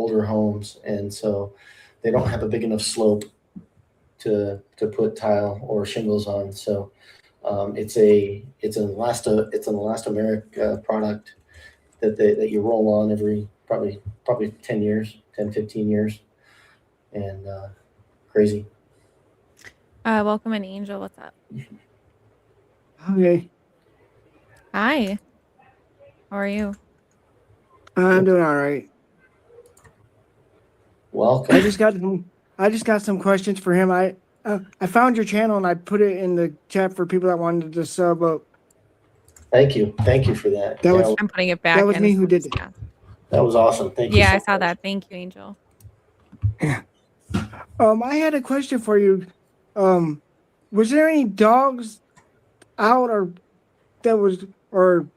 older homes, and so they don't have a big enough slope to put tile or shingles on. So it's an elastomeric product that you roll on every probably 10 years, 10 15 years, and crazy. Welcome in, Angel. What's up? Okay, Hi. How are you? I'm doing all right. Welcome. I just got some questions for him. I found your channel and I put it in the chat for people that wanted to sub up. Thank you for that. That was I'm putting it back. that was in me so who did it's- it. Yeah, that was awesome. Thank you. yeah, So I saw much. that. Thank you, Angel. I had a question for you. Was there any dogs out or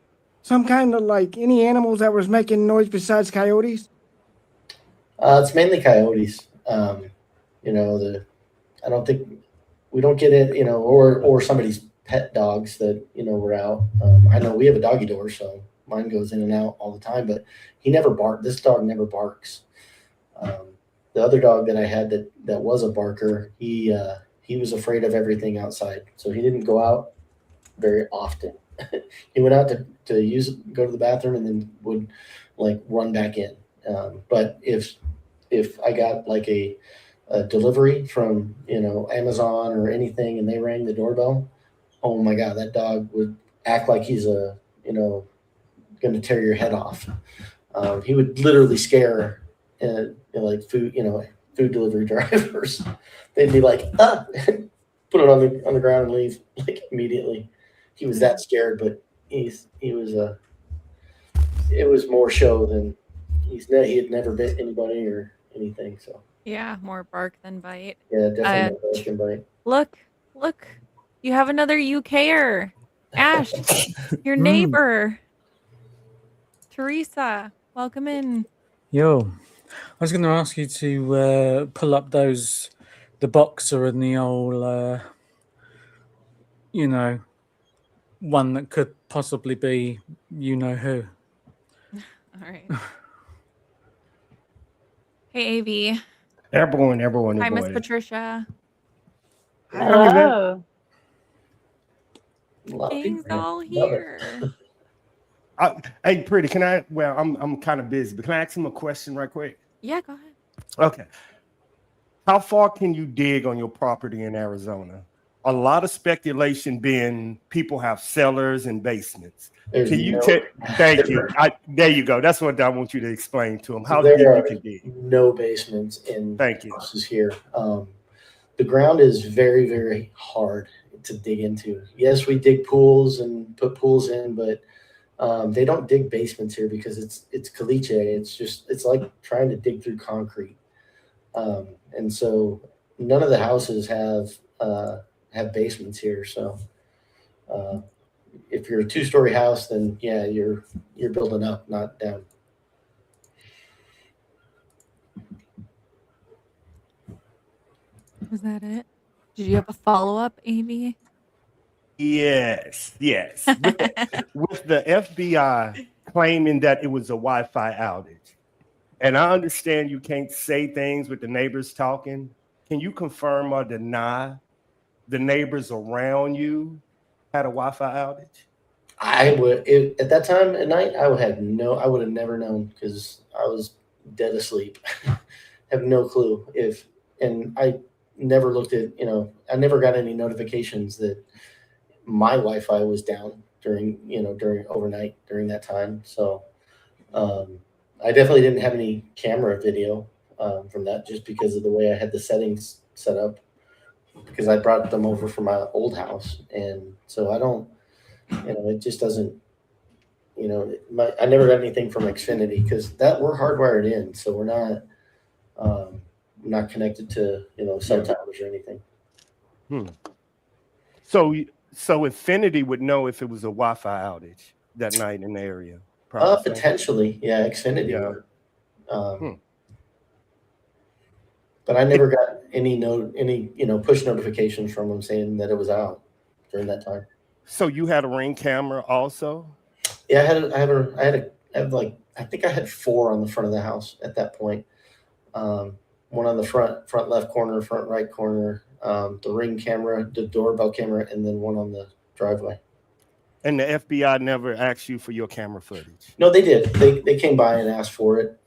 some kind of like any animals that was making noise besides coyotes? It's mainly coyotes. You know, I don't think we don't get it. You know, or somebody's pet dogs that were out. I know we have a doggy door, so mine goes in and out all the time. But he never barked. This dog never barks. Um, the other dog that I had that was a barker, he was afraid of everything outside, so he didn't go out very often. He went out to go to the bathroom and then would like run back in. But if I got like a delivery from Amazon or anything and they rang the doorbell, oh my god, that dog would act like he's going to tear your head off. He would literally scare like food delivery drivers. They'd be like, put it on the ground and leave like immediately. He was that scared, but he was it was more show than he had never bit anybody or anything. So Yeah, more bark than bite. yeah, definitely not bark and bite. Look, you have another UKer, Ash, your neighbor, Teresa. Welcome in. Yo, I was going to ask you to pull up the boxer and the old, one that could possibly be you know who. All right. Hey, AV. Everyone. Hi, Miss Patricia. Hello. A lot of Gang's people all love it. here. Hey, Pretty, can I? Well, I'm kind of busy, but can I ask him a question right quick? Yeah, go ahead. Okay. How far can you dig on your property in Arizona? A lot of speculation being people have cellars and basements. There's Can you no- tell? Thank you. There you go. That's what I want you to explain to them. How There deep are you can dig. no basements in Thank you. houses here. The ground is very, very hard to dig into. Yes, we dig pools and put pools in, but they don't dig basements here because it's caliche. It's like trying to dig through concrete, and so none of the houses have basements here. So if you're a 2-story house, then yeah, you're building up, not down. Was that it? Did you have a follow-up, AV? Yes. With the FBI claiming that it was a Wi-Fi outage, and I understand you can't say things with the neighbors talking. Can you confirm or deny the neighbors around you had a Wi-Fi outage? At that time at night, I would have never known because I was dead asleep. Have no clue and I never looked at, I never got any notifications that my Wi-Fi was down during overnight during that time. So I definitely didn't have any camera video from that just because of the way I had the settings set up because I brought them over from my old house. And so I don't, it just doesn't, I never got anything from Xfinity because we're hardwired in. So we're not connected to, cell towers or anything. So Infinity would know if it was a Wi-Fi outage that night in the area. Probably. Potentially, yeah, Xfinity would. But I never got any push notifications from them saying that it was out during that time. So you had a Ring camera also? Yeah, I think I had 4 on the front of the house at that point. one on the front left corner, front right corner, the Ring camera, the doorbell camera, and then one on the driveway. And the FBI never asked you for your camera footage. No, they did. They came by and asked for it.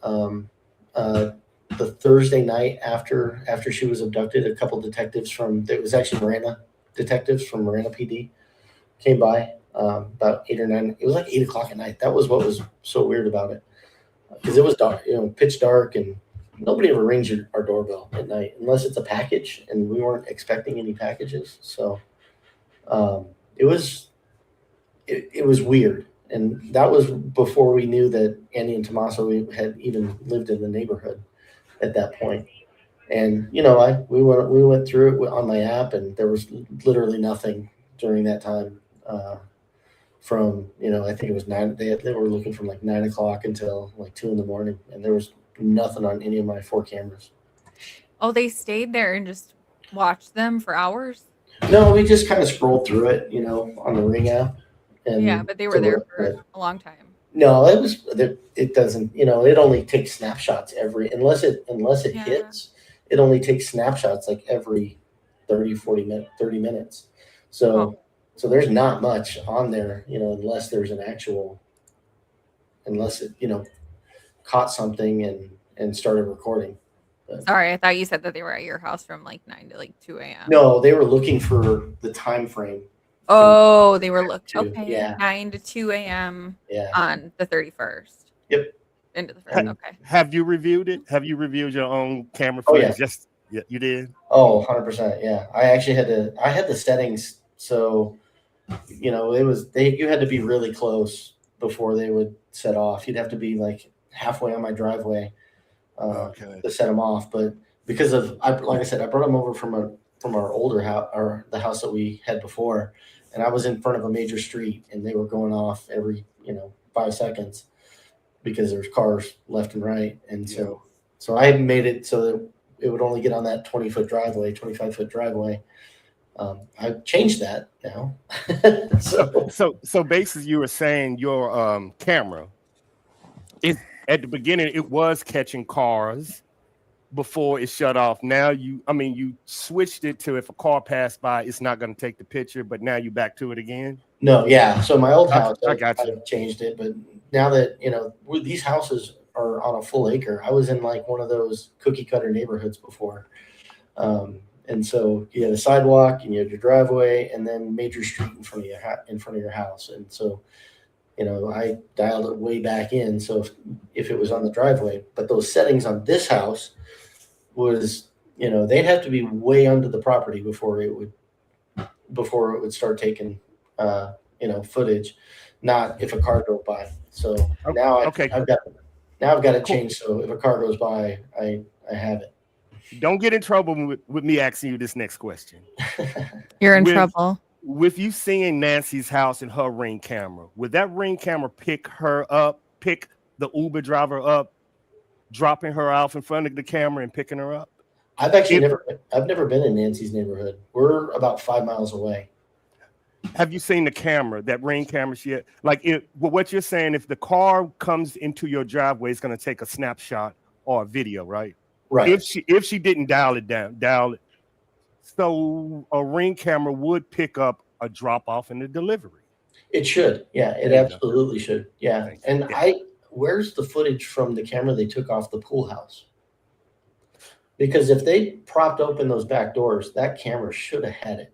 The Thursday night after she was abducted, a couple detectives it was actually Marana detectives from Marana PD came by about 8 or 9. It was like 8 o'clock at night. That was what was so weird about it, because it was dark, pitch dark, and nobody ever rings our doorbell at night unless it's a package, and we weren't expecting any packages. So it was weird. And that was before we knew that Andy and Tommaso had even lived in the neighborhood at that point. And we went through it on my app, and there was literally nothing during that time. From I think it was 9. They were looking from like 9 o'clock until like 2 in the morning, and there was nothing on any of my 4 cameras. Oh, they stayed there and just watched them for hours? No, we just kind of scrolled through it, on the Ring app. And Yeah, but they were there for a long time. No, it doesn't. It only takes snapshots unless it Yeah. hits. It only takes snapshots like every 30 minutes. So there's not much on there, unless there's unless it caught something and started recording. Sorry, I thought you said that they were at your house from like 9 to like 2 a.m. No, they were looking for the time frame. Oh, they were looking. to- Okay, yeah. 9 to 2 a.m. Yeah. on the 31st. Yep. Into the first. Okay. Have you reviewed it? Have you reviewed your own camera Oh, footage? yeah. You did? Oh, 100%. Yeah. I actually I had the settings. So, you had to be really close before they would set off. You'd have to be like halfway on my driveway Okay. to set them off. But because like I said, I brought them over from our older house, or the house that we had before. And I was in front of a major street, and they were going off every, 5 seconds because there's cars left and right. And so I made it so that it would only get on that 20-foot driveway, 25-foot driveway. I changed that now. So basically you were saying your camera, at the beginning it was catching cars before it shut off. Now you switched it to, if a car passed by, it's not going to take the picture, but now you back to it again. No, yeah. So my old house, I got you. I've changed it, but now that these houses are on a full acre. I was in like one of those cookie cutter neighborhoods before, and so you had a sidewalk, and you had your driveway, and then major street in front of your house. And so, I dialed it way back in. So if it was on the driveway, but those settings on this house was, they'd have to be way under the property before it would start taking footage, not if a car drove by. So now I've got it changed. So if a car goes by, I have it. Don't get in trouble with me asking you this next question. You're in trouble. With you seeing Nancy's house and her Ring camera, would that Ring camera pick the Uber driver up, dropping her off in front of the camera and picking her up? I've never been in Nancy's neighborhood. We're about 5 miles away. Have you seen the camera, that Ring camera? What you're saying, if the car comes into your driveway, it's going to take a snapshot or a video, right? Right. If she didn't dial it, so a Ring camera would pick up a drop off and a delivery. It should. Yeah, it absolutely should. Yeah. And where's the footage from the camera they took off the pool house? Because if they propped open those back doors, that camera should have had it.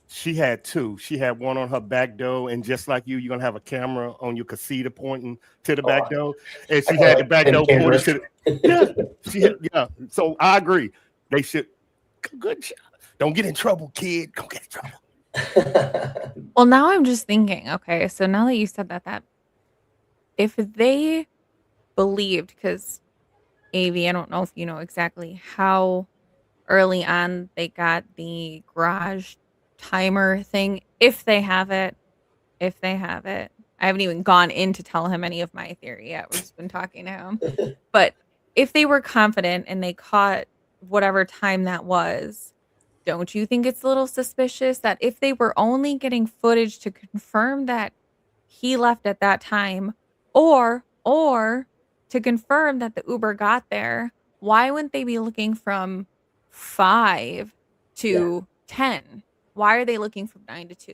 She had 2. She had one on her back door, and just like you're gonna have a camera on your casita pointing to the back door, and she had the back door pointing to the. So I agree. They should. Good job. Don't get in trouble, kid. Don't get in trouble. Well, now I'm just thinking, okay, so now that you said that if they believed, because AV, I don't know if you know exactly how early on they got the garage timer thing, if they have it. I haven't even gone in to tell him any of my theory yet. We've just been talking to him. But if they were confident and they caught whatever time that was, don't you think it's a little suspicious that if they were only getting footage to confirm that he left at that time, or to confirm that the Uber got there, why wouldn't they be looking from 5 to 10? Why are they looking from 9 to 2?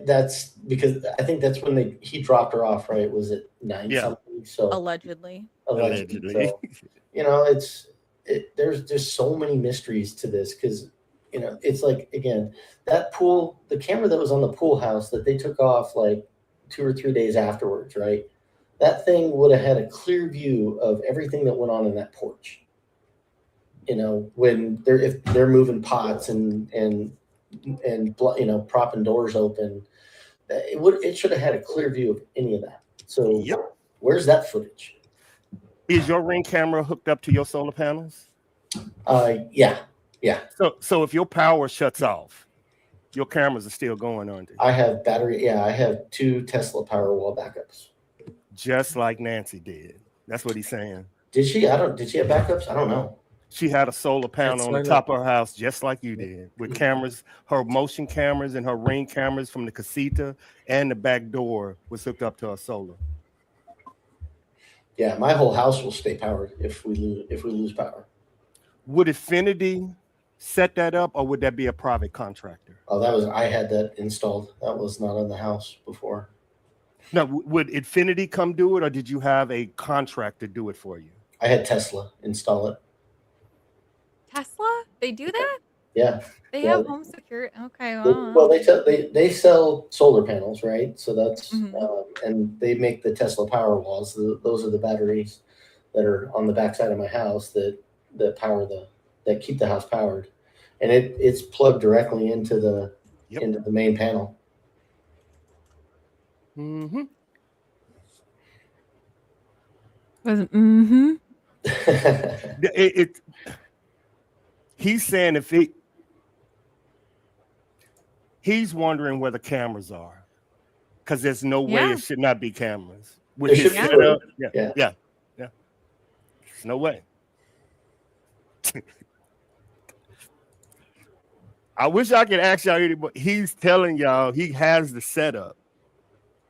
That's because I think that's when he dropped her off, right? Was it 9 Yeah. something? So Allegedly. allegedly. Allegedly. So, there's just so many mysteries to this because it's like, again, that pool, the camera that was on the pool house that they took off like 2 or 3 days afterwards, right? That thing would have had a clear view of everything that went on in that porch. When if they're moving pots and propping doors open, it should have had a clear view of any of that. So Yep. where's that footage? Is your Ring camera hooked up to your solar panels? Yeah. So if your power shuts off, your cameras are still going on. I have battery. Yeah, I have 2 Tesla Powerwall backups. Just like Nancy did. That's what he's saying. Did she? Did she have backups? I don't know. She had a solar panel on the top of her house, just like you did, with cameras. Her motion cameras and her Ring cameras from the casita and the back door was hooked up to her solar. Yeah, my whole house will stay powered if we lose power. Would Affinity set that up, or would that be a private contractor? Oh, I had that installed. That was not on the house before. No, would Affinity come do it, or did you have a contractor do it for you? I had Tesla install it. Tesla? They do that? Yeah. They Yeah. have home security. Okay. Well, they sell solar panels, right? So that's and they make the Tesla Powerwalls. Those are the batteries that are on the backside of my house that keep the house powered, and it's plugged directly into the main panel. Mm-hmm. He's saying he's wondering where the cameras are, because there's no way it should not be cameras. With his setup, yeah. There's no way. I wish I could ask y'all, but he's telling y'all he has the setup.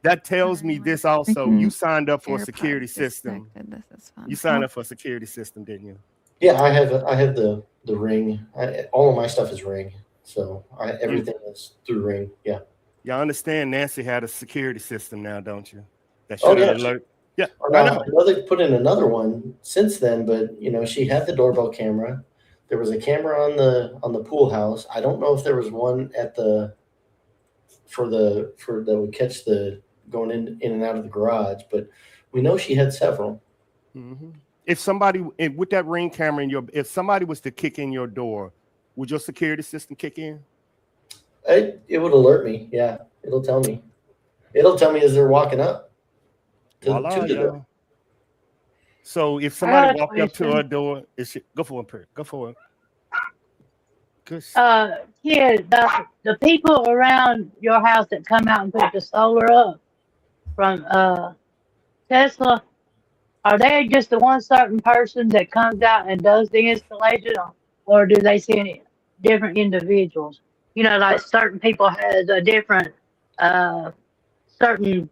That tells me this also. You signed up for a security system. This is fun. You signed up for a security system, didn't you? Yeah, I have the Ring. All of my stuff is Ring, so everything is through Ring. Yeah. Y'all understand Nancy had a security system now, don't you? That Oh, should yeah. alert. Yeah, I know they've put in another one since then, but she had the doorbell camera. There was a camera on the pool house. I don't know if there was one at that would catch the going in and out of the garage, but we know she had several. Mm-hmm. If somebody with that Ring camera if somebody was to kick in your door, would your security system kick in? It would alert me. Yeah, it'll tell me. It'll tell me as they're walking up. Voila, to the door. So if somebody walked up to her door, go for it, Go for it. Good. The people around your house that come out and put the solar up from Tesla, are they just the one certain person that comes out and does the installation, or do they send different individuals? Like certain people has a different certain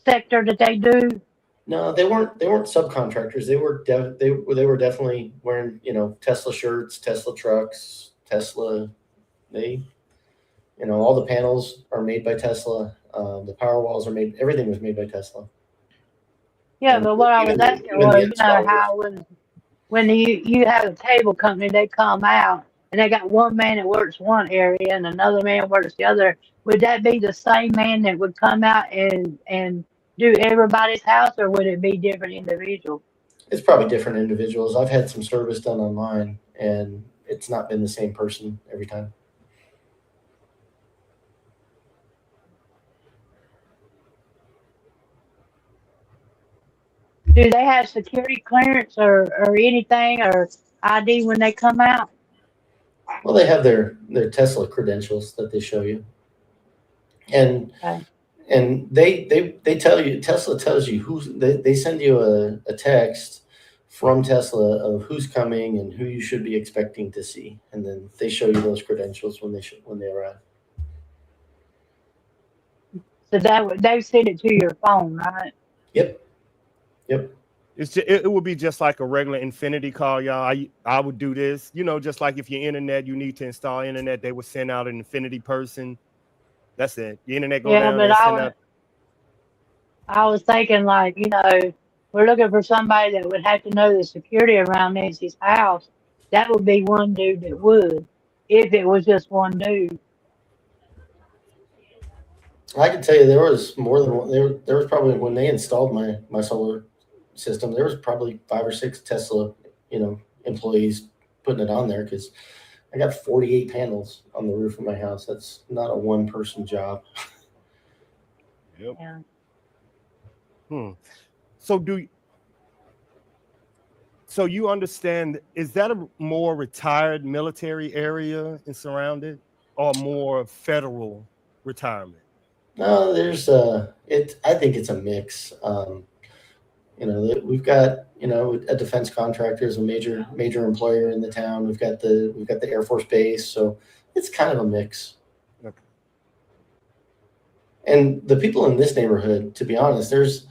sector that they do. No, they weren't subcontractors. They were definitely wearing Tesla shirts, Tesla trucks, Tesla. All the panels are made by Tesla. The power walls are made. Everything was made by Tesla. Yeah, but what I was asking was, how when you have a cable company, they come out and they got one man that works one area and another man works the other. Would that be the same man that would come out and do everybody's house, or would it be different individuals? It's probably different individuals. I've had some service done online, and it's not been the same person every time. Do they have security clearance or anything, or ID when they come out? Well, they have their Tesla credentials that they show you, and they tell you, Tesla tells you they send you a text from Tesla of who's coming and who you should be expecting to see, and then they show you those credentials when they arrive. So they send it to your phone, right? Yep. it would be just like a regular Infinity call, y'all. I would do this, just like if your internet, you need to install internet, they would send out an Infinity person. That's it. The internet go Yeah, down but and send out. I was thinking like, we're looking for somebody that would have to know the security around Nancy's house. That would be one dude that would, if it was just one dude. I can tell you there was more than one. There was probably when they installed my solar system, there was probably 5 or 6 Tesla, employees putting it on there because I got 48 panels on the roof of my house. That's not a one person job. Yep. Yeah. So you understand, is that a more retired military area and surrounded, or more federal retirement? No, there's I think it's a mix. We've got a defense contractor is a major employer in the town. We've got the Air Force Base, so it's kind of a mix. Okay. And the people in this neighborhood, to be honest, there's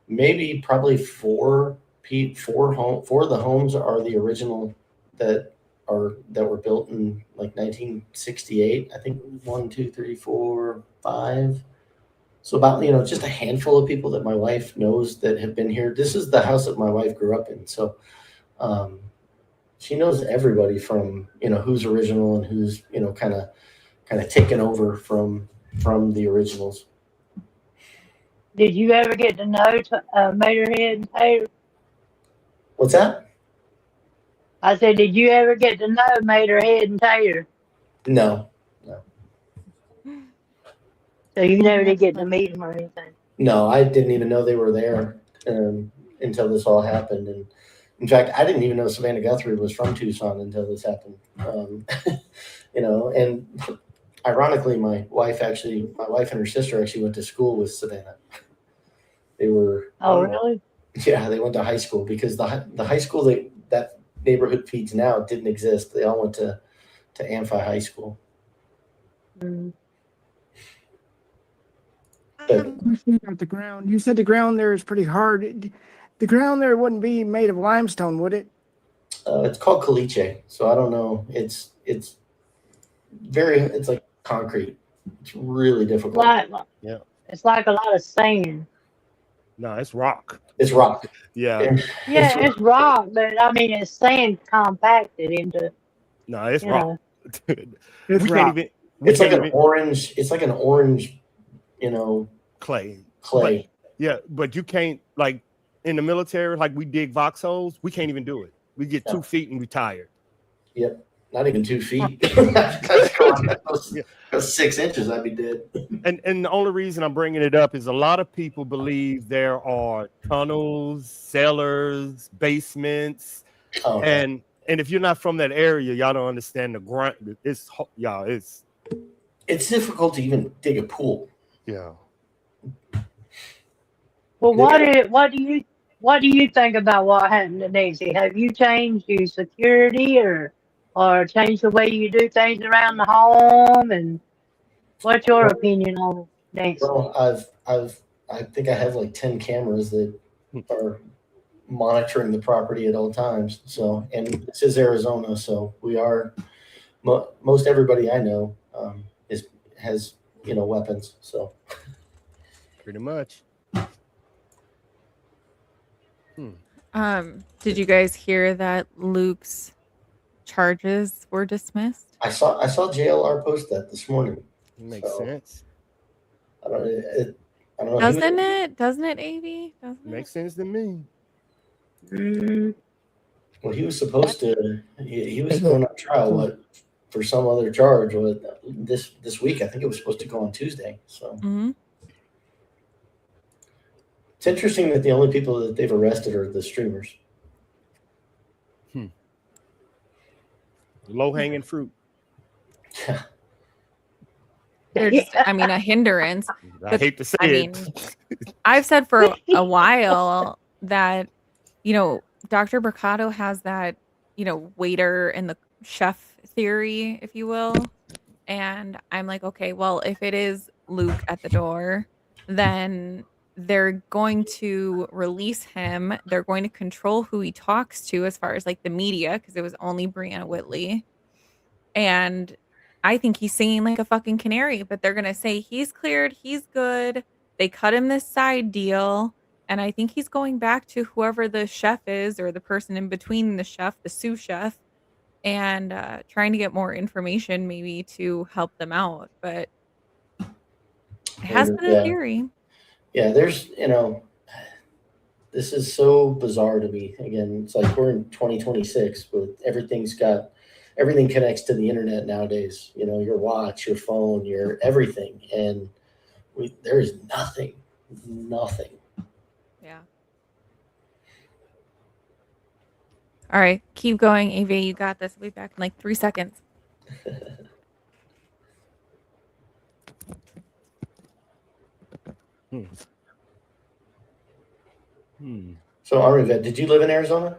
maybe probably four of the homes are the original that were built in like 1968. I think 1, 2, 3, 4, 5. So about, just a handful of people that my wife knows that have been here. This is the house that my wife grew up in. So she knows everybody from, who's original and who's, kind of taken over from the originals. Did you ever get to know Materhead and Taylor? What's that? I said, did you ever get to know Materhead and Taylor? No. So you never did get to meet them or anything? No, I didn't even know they were there until this all happened. And in fact, I didn't even know Savannah Guthrie was from Tucson until this happened. And ironically, my wife and her sister actually went to school with Savannah. They were. Oh, really? Yeah, they went to high school because the high school that neighborhood feeds now didn't exist. They all went to Amphi High School. Mm. I have a question about the ground. You said the ground there is pretty hard. The ground there wouldn't be made of limestone, would it? It's called caliche, so I don't know. It's like concrete. It's really difficult. Yeah. It's like a lot of sand. No, it's rock. It's rock. Yeah. Yeah, it's rock, but I mean it's sand compacted into. No, it's you rock. know. It's rock. It's like an orange. It's like an orange. Clay. Clay. But you can't, like in the military, like we dig Vox holes, we can't even do it. We get 2 feet and retired. Yep. Not even 2 feet. That's 6 inches, I'd be dead. And the only reason I'm bringing it up is a lot of people believe there are tunnels, cellars, basements, and if you're not from that area, y'all don't understand the grind. It's difficult to even dig a pool. Yeah. Well, what do you think about what happened to Nancy? Have you changed your security or changed the way you do things around the home? And what's your opinion on Nancy? Well, I think I have like 10 cameras that are monitoring the property at all times. So, and this is Arizona, so we are most everybody I know has weapons. So, pretty much. Did you guys hear that Luke's charges were dismissed? I saw JLR post that this morning. Makes sense. I don't know. Doesn't it? Doesn't it, Avi? Makes sense to me. Well, he was supposed to. He was going on trial. For some other charge? This week? I think it was supposed to go on Tuesday. So. Mm-hmm. It's interesting that the only people that they've arrested are the streamers. Low hanging fruit. They're just, a hindrance. I hate to say it. I've said for a while that, Dr. Mercado has that, waiter and the chef theory, if you will. And I'm like, okay, well, if it is Luke at the door, then they're going to release him. They're going to control who he talks to as far as like the media, because it was only Brianna Whitley. And I think he's singing like a fucking canary, but they're going to say he's cleared, he's good. They cut him this side deal. And I think he's going back to whoever the chef is, or the person in between the chef, the sous chef, and trying to get more information maybe to help them out. But it has been a theory. Yeah, there's, this is so bizarre to me. Again, it's like we're in 2026, but everything connects to the internet nowadays. Your watch, your phone, your everything, and there is nothing. Yeah. All right, keep going, AV. You got this. We'll be back in like 3 seconds. So, Army Vet, did you live in Arizona?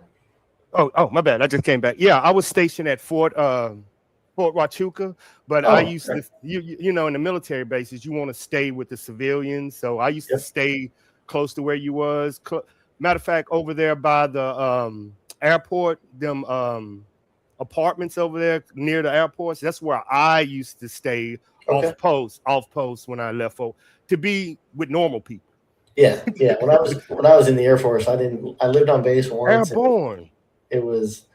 Oh, my bad. I just came back. Yeah, I was stationed at Fort Huachuca, but I used to, in the military bases, you want to stay with the civilians. So I used to stay close to where you was. Matter of fact, over there by the airport, them apartments over there near the airports, that's where I used to stay off post when I left to be with normal people. Yeah. When I was in the Air Force, I lived on base once. Airborne. It was,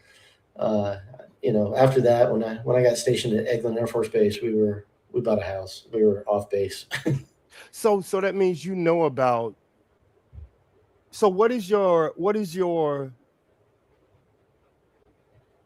after that, when I got stationed at Eglin Air Force Base, we bought a house. We were off base. So that means about. So what is your?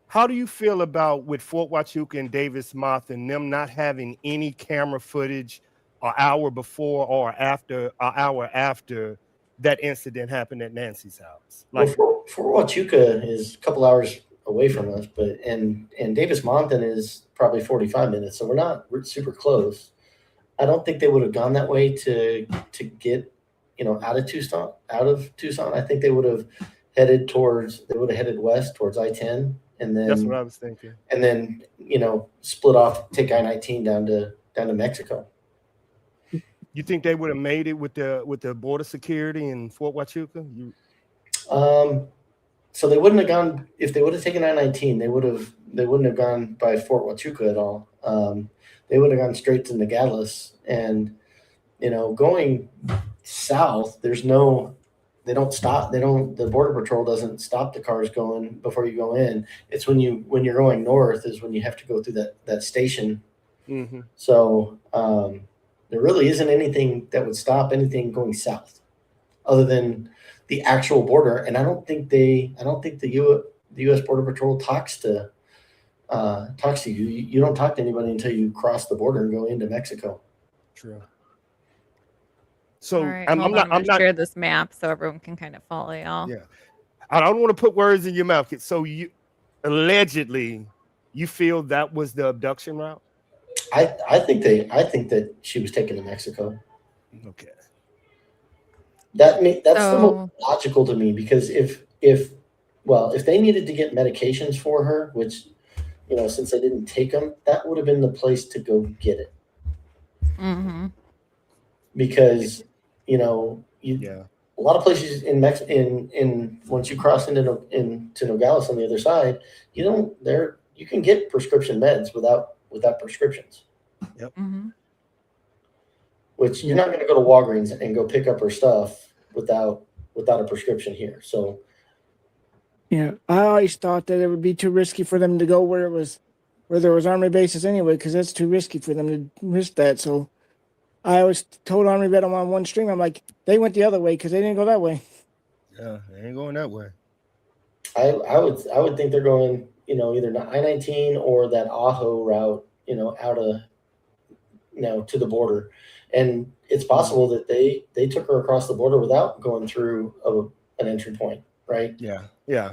How do you feel about with Fort Huachuca and Davis Moth and them not having any camera footage an hour before or an hour after that incident happened at Nancy's house? Like, Fort Huachuca is a couple hours away from us, but and Davis Monthan is probably 45 minutes, so we're not super close. I don't think they would have gone that way to get out of Tucson. I think they would have headed west towards I-10, and then that's what I was thinking. And then split off, take I-19 down to Mexico. You think they would have made it with the border security in Fort Huachuca? So they wouldn't have gone if they would have taken I-19. They wouldn't have gone by Fort Huachuca at all. They would have gone straight to Nogales, and going south, they don't stop. The Border Patrol doesn't stop the cars going before you go in. It's when you're going north is when you have to go through that station. Mm-hmm. So there really isn't anything that would stop anything going south, other than the actual border. And I don't think the U.S. Border Patrol talks to you. You don't talk to anybody until you cross the border and go into Mexico. True. So right, I'm not share this map so everyone can kind of follow y'all. Yeah, I don't want to put words in your mouth. So you allegedly you feel that was the abduction route? I think that she was taken to Mexico. Okay. That's the most logical to me, because if they needed to get medications for her, which since they didn't take them, that would have been the place to go get it. Mm-hmm. Because a lot of places in once you cross into Nogales on the other side, you can get prescription meds without prescriptions. Yep. Mm-hmm. Which you're not going to go to Walgreens and go pick up her stuff without a prescription here. So yeah, I always thought that it would be too risky for them to go where there was Army bases anyway, because that's too risky for them to risk that. So I always told Army Vet on one stream, I'm like, they went the other way because they didn't go that way. Yeah, they ain't going that way. I would think they're going, either I-19 or that Ajo route, out of, to the border. And it's possible that they took her across the border without going through an entry point, right? Yeah.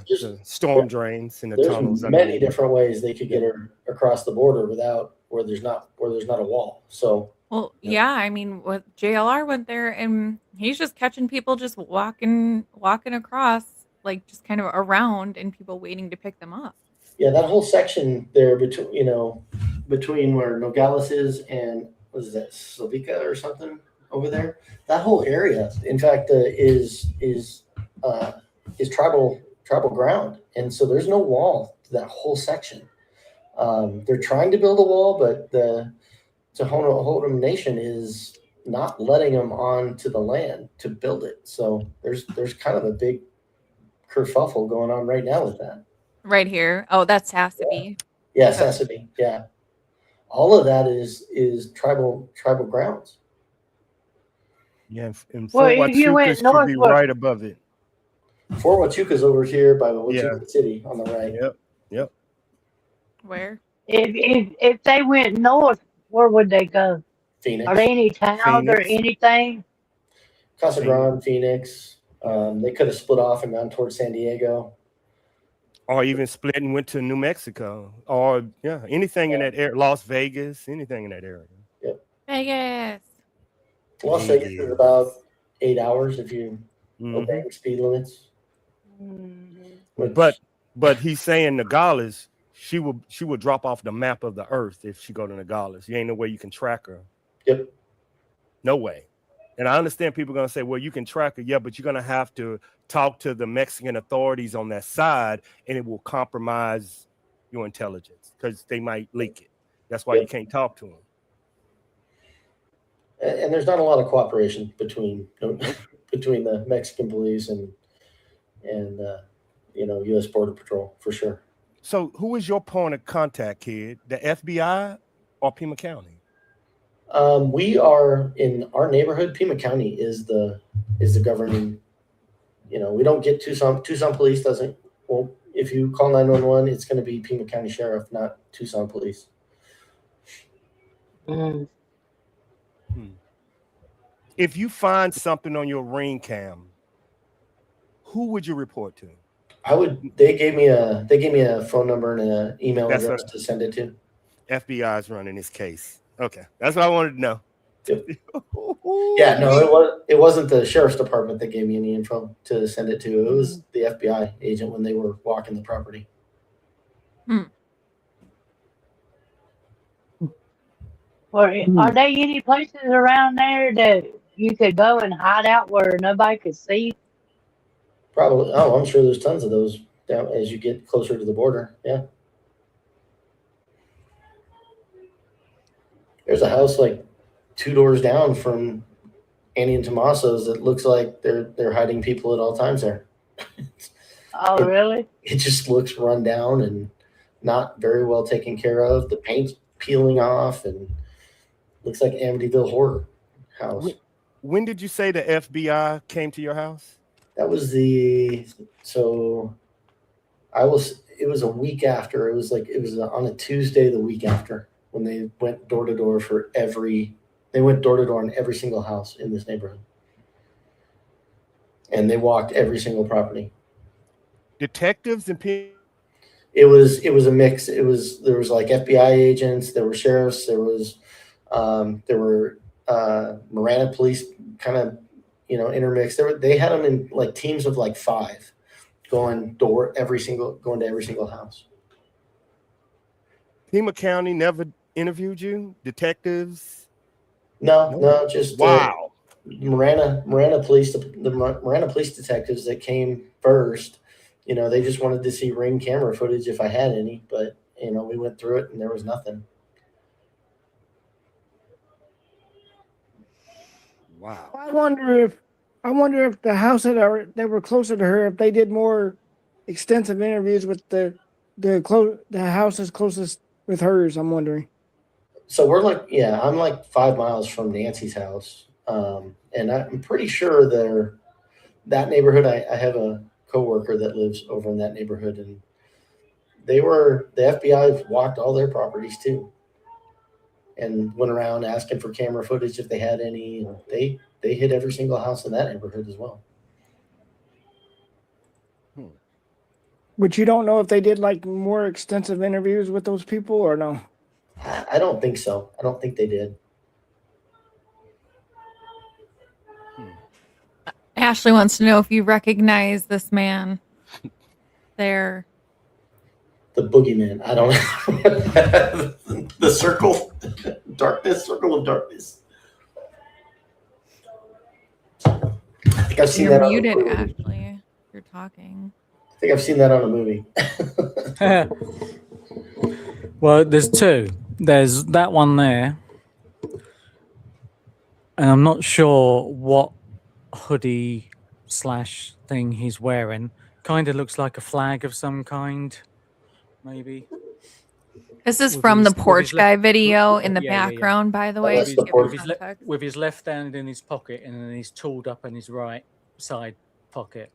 Just storm drains in the tunnels. There's many different ways they could get her across the border where there's not a wall. So. Well, yeah, I mean, what JLR went there, and he's just catching people just walking across, like just kind of around, and people waiting to pick them up. Yeah, that whole section there between where Nogales is and what is that, Slavica or something? over there. That whole area, in fact, is tribal ground, and so there's no wall to that whole section. They're trying to build a wall, but the Tohono Nation is not letting them onto the land to build it. So there's kind of a big kerfuffle going on right now with that. Right here. Oh, that's has to be. Yeah, Sassabee. Yeah, all of that is tribal grounds. Yeah, and Well, Fort if you Huachuca went should be northward- right above it. Fort Huachuca's over here by Huachuca City on the right. Yep. Where? If they went north, where would they go? Phoenix, Are there any towns or Phoenix. anything? Casa Grande, Phoenix. They could have split off and gone towards San Diego. Or even split and went to New Mexico, or anything in that area, Las Vegas, anything in that area. Vegas. Las Vegas is about 8 hours if you Mhm. obey speed limits. Which- But he's saying Nogales, she will drop off the map of the earth if she go to Nogales. You ain't no way you can track her. Yep. No way. And I understand people are gonna say, well, you can track her, but you're gonna have to talk to the Mexican authorities on that side, and it will compromise your intelligence because they might leak it. That's why you can't talk to them. and there's not a lot of cooperation between the Mexican police and U.S. Border Patrol for sure. So who is your point of contact, kid? The FBI or Pima County? We are in our neighborhood. Pima County is the governing. We don't get Tucson. Tucson Police doesn't. Well, if you call 911, it's going to be Pima County Sheriff, not Tucson Police. Mm. If you find something on your ring cam, who would you report to? They gave me a phone number and an email That's address to send it to. FBI is running this case. Okay, that's what I wanted to know. Yep. Yeah, no, it wasn't the sheriff's department that gave me any info to send it to. It was the FBI agent when they were walking the property. Or are there any places around there that you could go and hide out where nobody could see? Probably. Oh, I'm sure there's tons of those down as you get closer to the border. Yeah. There's a house like 2 doors down from Annie and Tommaso's that looks like they're hiding people at all times there. Oh, really? It just looks run down and not very well taken care of. The paint's peeling off and looks like Amityville Horror house. When did you say the FBI came to your house? That was it was a week after. It was on a Tuesday the week after when they went door to door in every single house in this neighborhood. And they walked every single property. Detectives and people. It was a mix. There was like FBI agents, there were sheriffs, there were Marana police kind of intermixed. They had them in like teams of like 5 going to every single house. Pima County never interviewed you? Detectives? No, just Wow. Marana police, the Marana police detectives that came first. They just wanted to see ring camera footage if I had any, but we went through it and there was nothing. Wow. I wonder if the house that were closer to her, if they did more extensive interviews with the houses closest with hers. I'm wondering. So I'm like 5 miles from Nancy's house, and I'm pretty sure that neighborhood. I have a coworker that lives over in that neighborhood, and the FBI walked all their properties too, and went around asking for camera footage if they had any. They hit every single house in that neighborhood as well. But you don't know if they did like more extensive interviews with those people or no? I don't think so. I don't think they did. Ashley wants to know if you recognize this man there. The boogeyman. I don't know. The circle of darkness. think I've seen You're that muted, on a movie. Ashley. You're talking. I think I've seen that on a movie. Well, there's two. There's that one there, and I'm not sure what hoodie / thing he's wearing. Kind of looks like a flag of some kind, maybe. This is With from his- the with his porch left- guy video in the Yeah, yeah, yeah. background, by the Oh, way. that's to the give porch. it context. With his left hand in his pocket, and then he's tooled up in his right side pocket.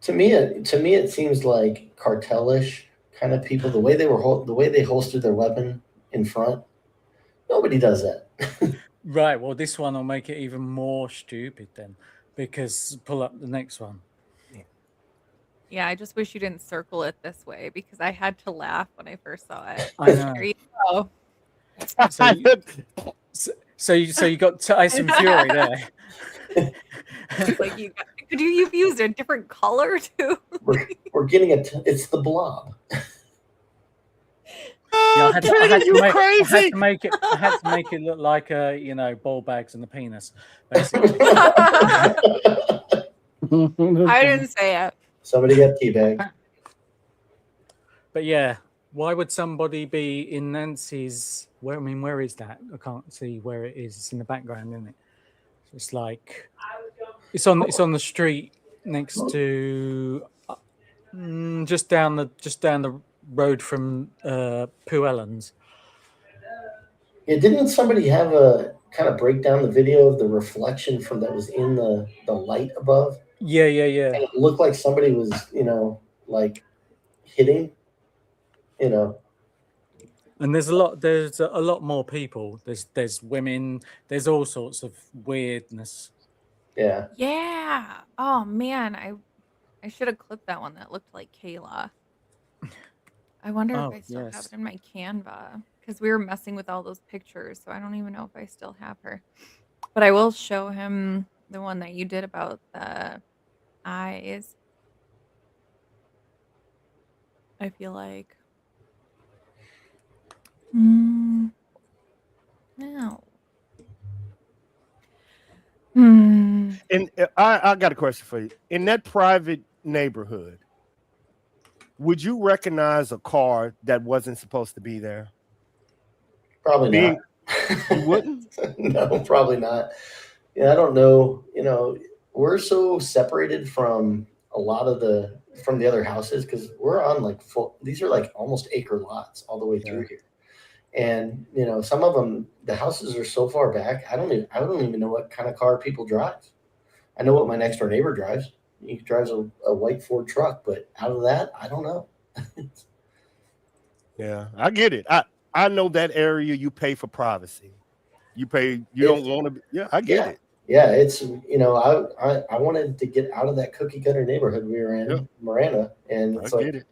To me, it seems like cartelish kind of people. The way they holstered their weapon in front. Nobody does that. Right. Well, this one will make it even more stupid then, because pull up the next one. Yeah, I just wish you didn't circle it this way because I had to laugh when I first saw it. I know. There you go. So you got Tyson Fury there. It's like you've used a different color too. We're getting it's the blob. Yeah, I had to make it look like ball bags and the penis, basically. I didn't say it. Somebody got teabagged. But yeah, why would somebody be in Nancy's? Where is that? I can't see where it is. It's in the background, isn't it? It's like it's on the street next to just down the road from Pooh Ellen's. Yeah, didn't somebody have a kind of break down the video of the reflection from that was in the light above? Yeah. And it looked like somebody was, like hitting, And there's a lot more people. There's women. There's all sorts of weirdness. Yeah. Yeah. Oh man, I should have clipped that one that looked like Kayla. I wonder Oh, if I still have yes. it in my Canva because we were messing with all those pictures, so I don't even know if I still have her. But I will show him the one that you did about the eyes. I feel like. No. And I got a question for you. In that private neighborhood, would you recognize a car that wasn't supposed to be there? Probably not. You wouldn't? No, probably not. Yeah, I don't know. We're so separated from a lot of the other houses because we're on these are like almost acre lots all the way through here. And some of them, the houses are so far back. I don't even know what kind of car people drive. I know what my next door neighbor drives. He drives a white Ford truck, but out of that, I don't know. Yeah, I get it. I know that area. You pay for privacy. You don't want to. Yeah, I get it. Yeah, it's I wanted to get out of that cookie cutter neighborhood we were in, Marana, and it's get it.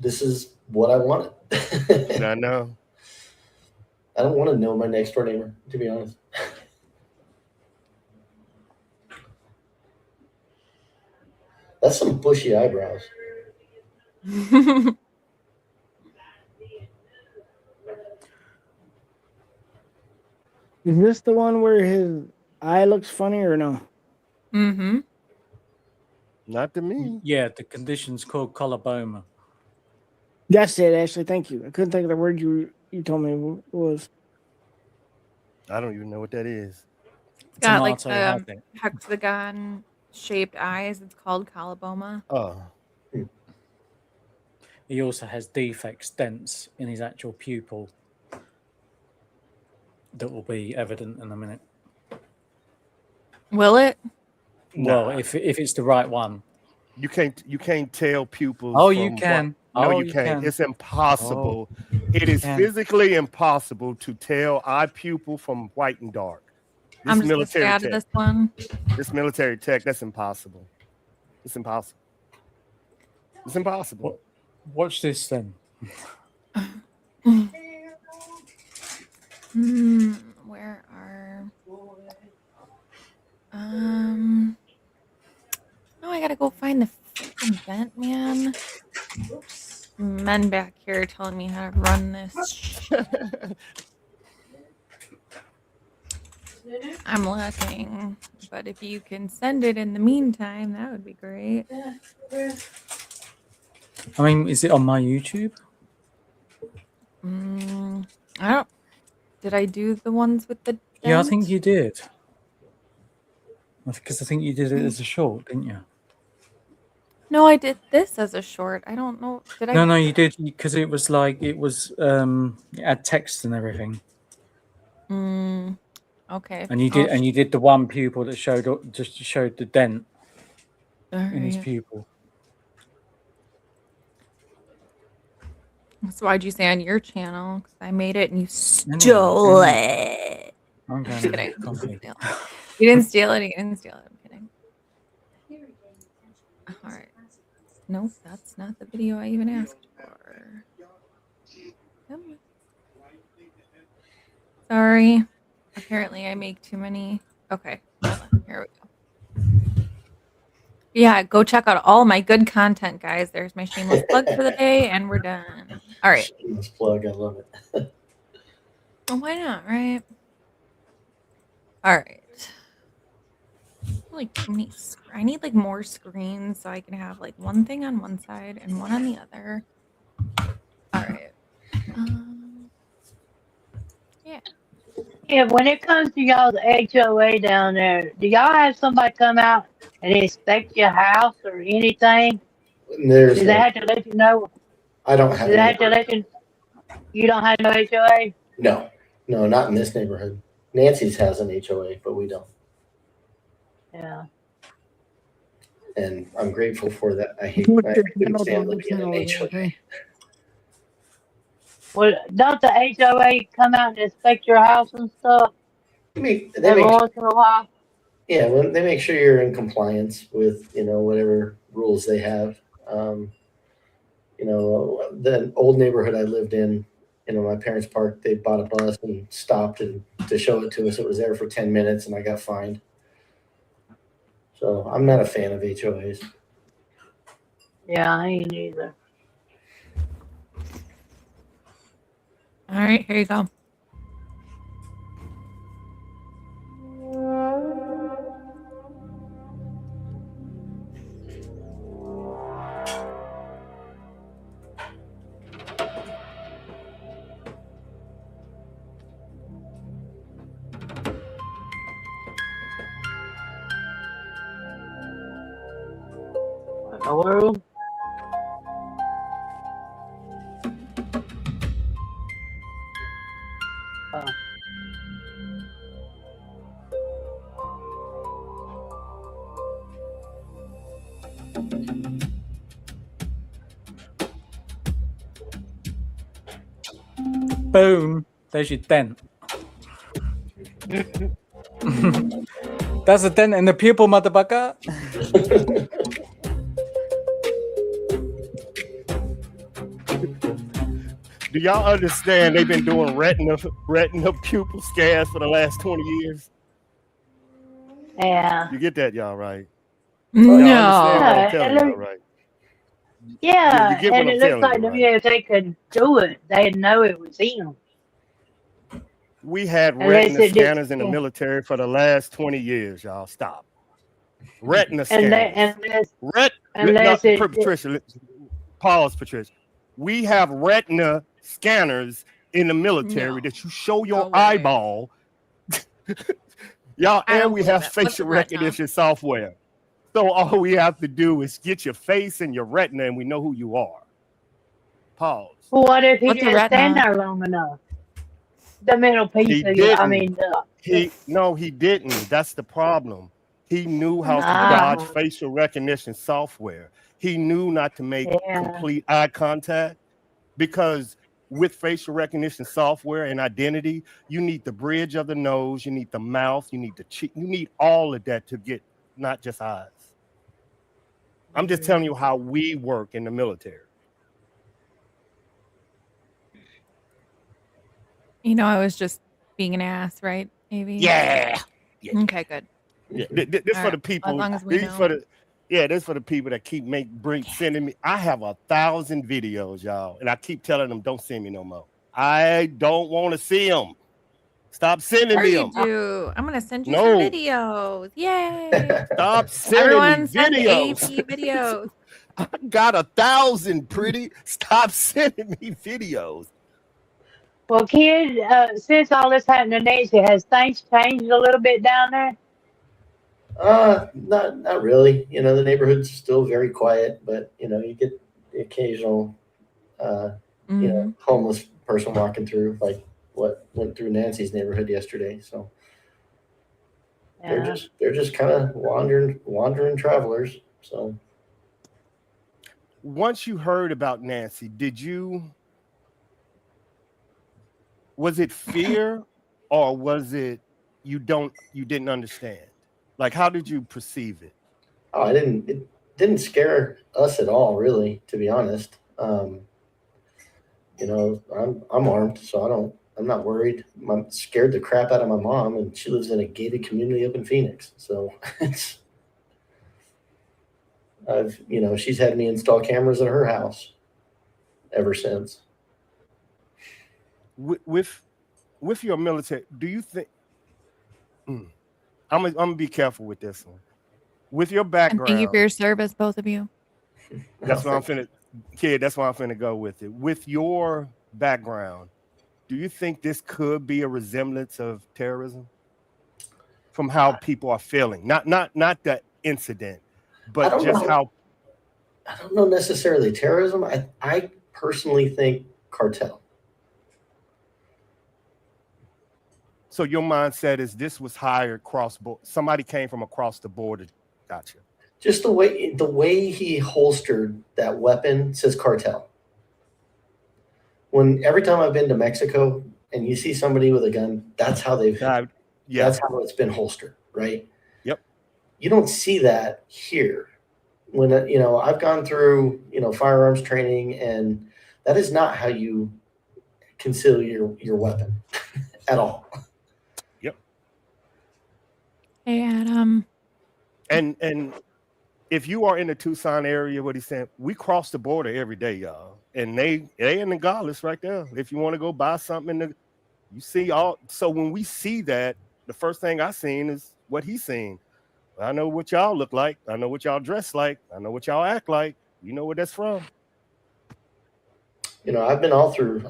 This is what I wanted. I know. I don't want to know my next door neighbor, to be honest. That's some bushy eyebrows. Is this the one where his eye looks funny or no? Mm-hmm. Not to me. Yeah, the condition's called coloboma. That's it, Ashley. Thank you. I couldn't think of the word you told me it was. I don't even know what that is. Got like Tomato has it. hexagon shaped eyes. It's called coloboma. Oh, He also has defects, dents in his actual pupil that will be evident in a minute. Will it? Well, Nah. if it's the right one. you can't tell pupils. Oh, you from can. No, Oh, you can't. can. It's impossible. It you is can. physically impossible to tell eye pupil from white and dark. This I'm just gonna military stay out of tech. this one. This military tech, that's impossible. It's impossible. It's impossible. Watch this then. Where are? No, I gotta go find the freaking vent, man. Men back here telling me how to run this. I'm looking, but if you can send it in the meantime, that would be great. I mean, is it on my YouTube? I don't. Did I do the ones with the? Yeah, I think dent? you did. Because I think you did it as a short, didn't you? No, I did this as a short. I don't know. Did I? No, you did because it was it had text and everything, Okay. and you did the one pupil that showed the dent in his Alright. pupil. So why'd you say on your channel? Because I made it and you Anyway, stole it. I'm Just going kidding. to copy. You didn't steal it. You didn't steal it. I'm kidding. All right. Nope, that's not the video I even asked for. Come on. Sorry. Apparently, I make too many. Okay. Hold on. Here we go. Yeah, go check out all my good content, guys. There's my shameless plug for the day, and we're done. All right. Shameless plug. I love it. Oh, why not, right? All right. Like too many. I need like more screens so I can have like one thing on one side and one on the other. All right. Yeah. Yeah, when it comes to y'all's HOA down there, do y'all have somebody come out and inspect your house or anything? There's Do they have to let you know? I don't have Do they have any- to let you? You don't have no HOA? no, not in this neighborhood. Nancy's has an HOA, but we don't. Yeah. And I'm grateful for that. I What the couldn't hell stand do living in I an say? HOA. Well, don't the HOA come out and inspect your house and stuff They every make once in a while? Yeah, well, they make sure you're in compliance with, whatever rules they have. The old neighborhood I lived in, my parents' park, they bought a bus and stopped and to show it to us. It was there for 10 minutes and I got fined. So I'm not a fan of HOAs. Yeah, I ain't either. All right, here you go. What in the world? Oh. Boom! There's your dent. That's a dent in the pupil, motherfucker. Do y'all understand they've been doing retina pupil scans for the last 20 years? Yeah. You get that, y'all, right? No. Y'all understand what I'm Yeah, telling y'all, right? Yeah, You get what and I'm it looks telling like you, to right? me if they could do it, they'd know it was him. We had Unless retina it did- scanners in the yeah. military for the last 20 years, y'all. Stop. Retina And scanners. unless it- Patricia, pause, Patricia. We have retina scanners in the military No. that you show your No way. eyeball. Y'all, I don't and we believe have it. What's facial the retina? recognition software. So all we have to do is get your face and your retina, and we know who you are. Pause. well, what if he What's a didn't stand retina? there long enough? The middle piece He of you, I didn't. mean, He didn't. That's the problem. He knew how to Ah. dodge facial recognition software. He knew not to make Yeah. complete eye contact because with facial recognition software and identity, you need the bridge of the nose, you need the mouth, you need the cheek, you need all of that to get not just eyes. I'm just telling you how we work in the military. I was just being an ass, right? Maybe. Yeah. Okay, good. Yeah, this All for right. the people. As long as we These know. for the this for the people that keep sending me. I have 1,000 videos, y'all, and I keep telling them don't send me no more. I don't want to see them. Stop sending Sure me you them. do. I'm gonna send you No. some videos. Yay! Stop sending Everyone me send videos. AP videos. I got 1,000, pretty. Stop sending me videos. Well, kid, since all this happened to Nancy, has things changed a little bit down there? Not really. You know, the neighborhood's still very quiet, but you know, you get the occasional, you know, Mhm. homeless person walking through, like what went through Nancy's neighborhood yesterday. So Yeah. they're just kind of wandering travelers. So Once you heard about Nancy, was it fear or was it you didn't understand? Like, how did you perceive it? oh, it didn't scare us at all, really, to be honest. You know, I'm armed, so I'm not worried. I'm scared the crap out of my mom, and she lives in a gated community up in Phoenix. So it's you know, she's had me install cameras at her house ever since. With your military, do you think I'm gonna be careful with this one. With your And thank you for background, your service, both of you. that's what I'm finna, kid. That's why I'm finna go with it. With your background, do you think this could be a resemblance of terrorism from how people are feeling? Not the incident, I but don't just know. how. I don't know necessarily terrorism. I personally think cartel. So your mindset is this was hired cross border. Somebody came from across the border. Gotcha. Just the way he holstered that weapon says cartel. When every time I've been to Mexico and you see somebody with a gun, that's how Yeah. that's how it's been holstered, right? Yep. You don't see that here. When you know, I've gone through, you know, firearms training, and that is not how you conceal your weapon at all. Yep. Hey, Adam. And if you are in the Tucson area, what he's saying, we cross the border every day, y'all. And they in Nogales right there. If you want to go buy something, you see all. So when we see that, the first thing I seen is what he's seen. I know what y'all look like. I know what y'all dress like. I know what y'all act like. You know where that's from. You know, I've been all through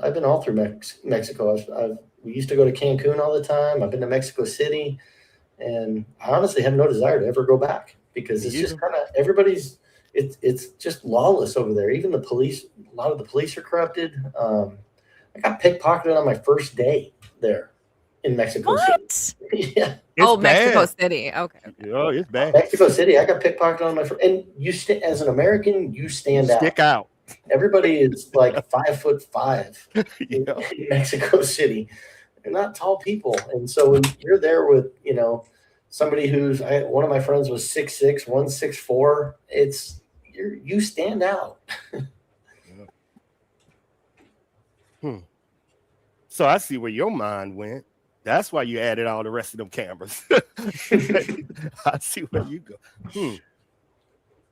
Mexico. We used to go to Cancun all the time. I've been to Mexico City, and I honestly have no desire to ever go back because it's just kind of it's just lawless over there. Even the police, a lot of the police are corrupted. I got pickpocketed on my first day there in Mexico City. Yeah. It's Mexico City. Okay. Oh, it's bad. Mexico City. I got pickpocketed on my first, and as an American, you stand out. Stick out. Everybody is like 5'5" in Mexico City. They're not tall people, and so when you're there with, you know, somebody one of my friends was 6'6", 164. You stand out. So I see where your mind went. That's why you added all the rest of them cameras. I see where you go.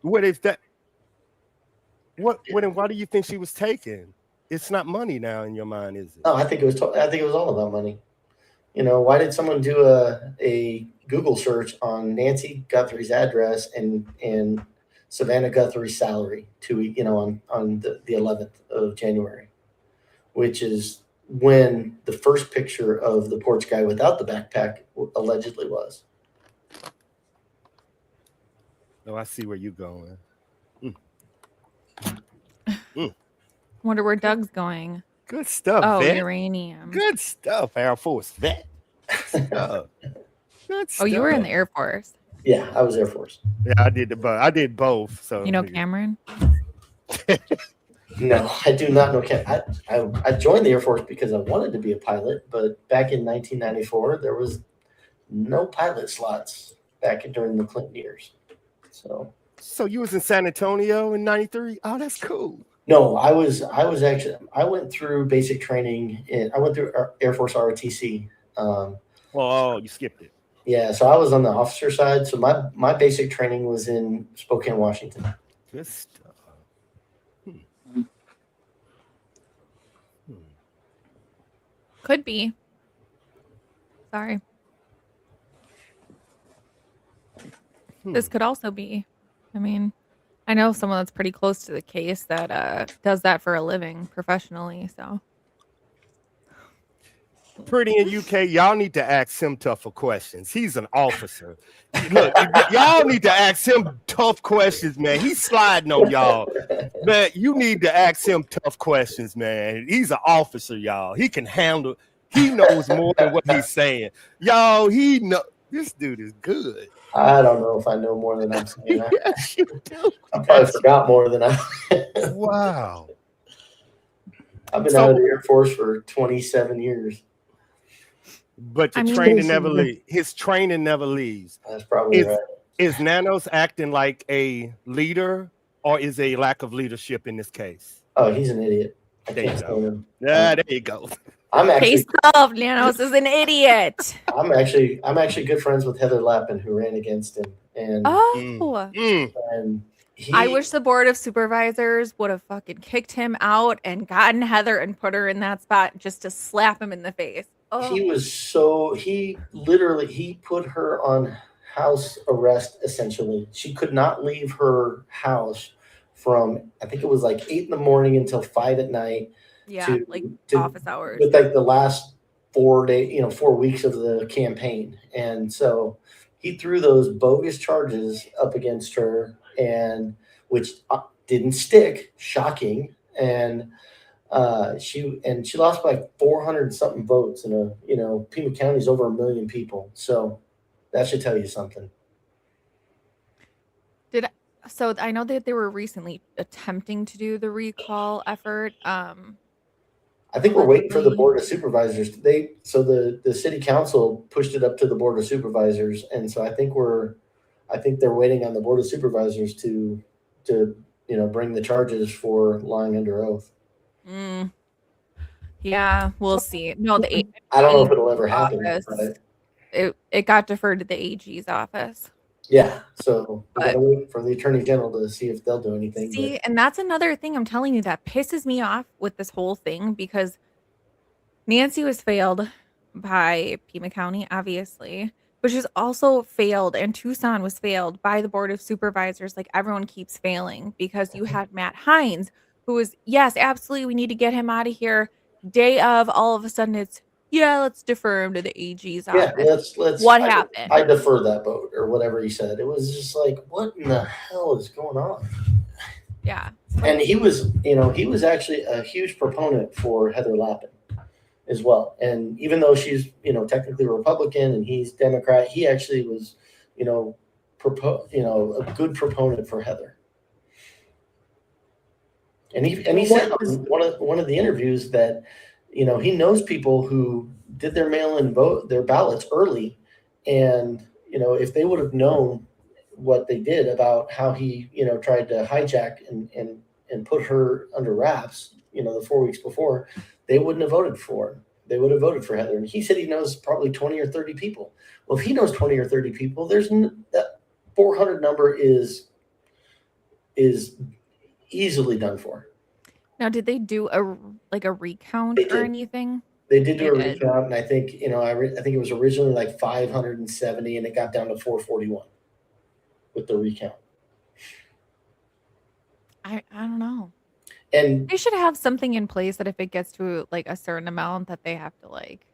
What is that? Why do you think she was taken? It's not money now in your mind, is it? No, I think it was all about money. You know, why did someone do a Google search on Nancy Guthrie's address and Savannah Guthrie's salary on the 11th of January, which is when the first picture of the porch guy without the backpack allegedly was. No, I see where you're going. Wonder where Doug's going. Good stuff. Oh, vet. uranium. Good stuff, Air Force vet. Good stuff. Oh, you were in the Air Force. Yeah, I was Air Force. Yeah, I did both. So You know Cameron? No, I do not know. I joined the Air Force because I wanted to be a pilot, but back in 1994, there was no pilot slots during the Clinton years. So you was in San Antonio in '93? Oh, that's cool. No, I went through basic training. I went through Air Force ROTC. You skipped it. Yeah, so I was on the officer side. So my basic training was in Spokane, Washington. Good stuff. Could be. Sorry. This could also be, I mean, I know someone that's pretty close to the case that does that for a living professionally. So Pretty in UK, y'all need to ask him tougher questions. He's an officer. Look, y'all need to ask him tough questions, man. He's sliding on y'all. Man, you need to ask him tough questions, man. He's an officer, y'all. He can handle, he knows more than what he's saying. Y'all, this dude is good. I don't know if I know more than I'm saying. Yes, you do. I probably forgot more than I. Wow. I've been out of the Air Force for 27 years. But your I mean, training never leaves. His training never leaves. That's probably right. Is Nanos acting like a leader, or is a lack of leadership in this case? Oh, he's an idiot. I There you can't go. stand him. Yeah, there you go. I'm case actually, solved. Nanos is an idiot. I'm actually good friends with Heather Lappin, who ran against him, and and he. I wish the board of supervisors would have fucking kicked him out and gotten Heather and put her in that spot just to slap him in the face. Oh. He put her on house arrest. Essentially, she could not leave her house from, I think it was like 8 a.m. until 5 p.m. Yeah, like office hours. With like the last 4 weeks of the campaign. And so he threw those bogus charges up against her, and which didn't stick, shocking. And she lost by 400 something votes in Pima County's over 1 million people. So that should tell you something. So I know that they were recently attempting to do the recall effort. I think we're waiting for the board of supervisors. The city council pushed it up to the board of supervisors, and so I think they're waiting on the board of supervisors to bring the charges for lying under oath. Yeah, we'll see. No, I don't know if it'll ever happen. But it got deferred to the AG's office. Yeah, so we gotta wait for the attorney general to see if they'll do anything. See, and that's another thing I'm telling you that pisses me off with this whole thing, because Nancy was failed by Pima County, obviously, but she's also failed, and Tucson was failed by the board of supervisors. Like, everyone keeps failing, because you had Matt Hines, who was, yes, absolutely, we need to get him out of here. Day of, all of a sudden it's, yeah, let's defer him to the AG's office. Yeah, let's. What happened? I defer that vote, or whatever he said. It was just like, what in the hell is going on? Yeah. And he was actually a huge proponent for Heather Lappin as well. And even though she's, technically Republican and he's Democrat, he actually was, a good proponent for Heather. And he said on one of the interviews that, he knows people who did their mail-in vote, their ballots early, and if they would have known what they did about how he tried to hijack and put her under wraps, the 4 weeks before, they wouldn't have voted for him. They would have voted for Heather. And he said he knows probably 20 or 30 people. Well, if he knows 20 or 30 people, that 400 number is easily done for. Now, did they do a recount or anything? They did do a recount, and I think I think it was originally like 570, and it got down to 441 with the recount. I don't know. And they should have something in place that if it gets to like a certain amount, that they have to like.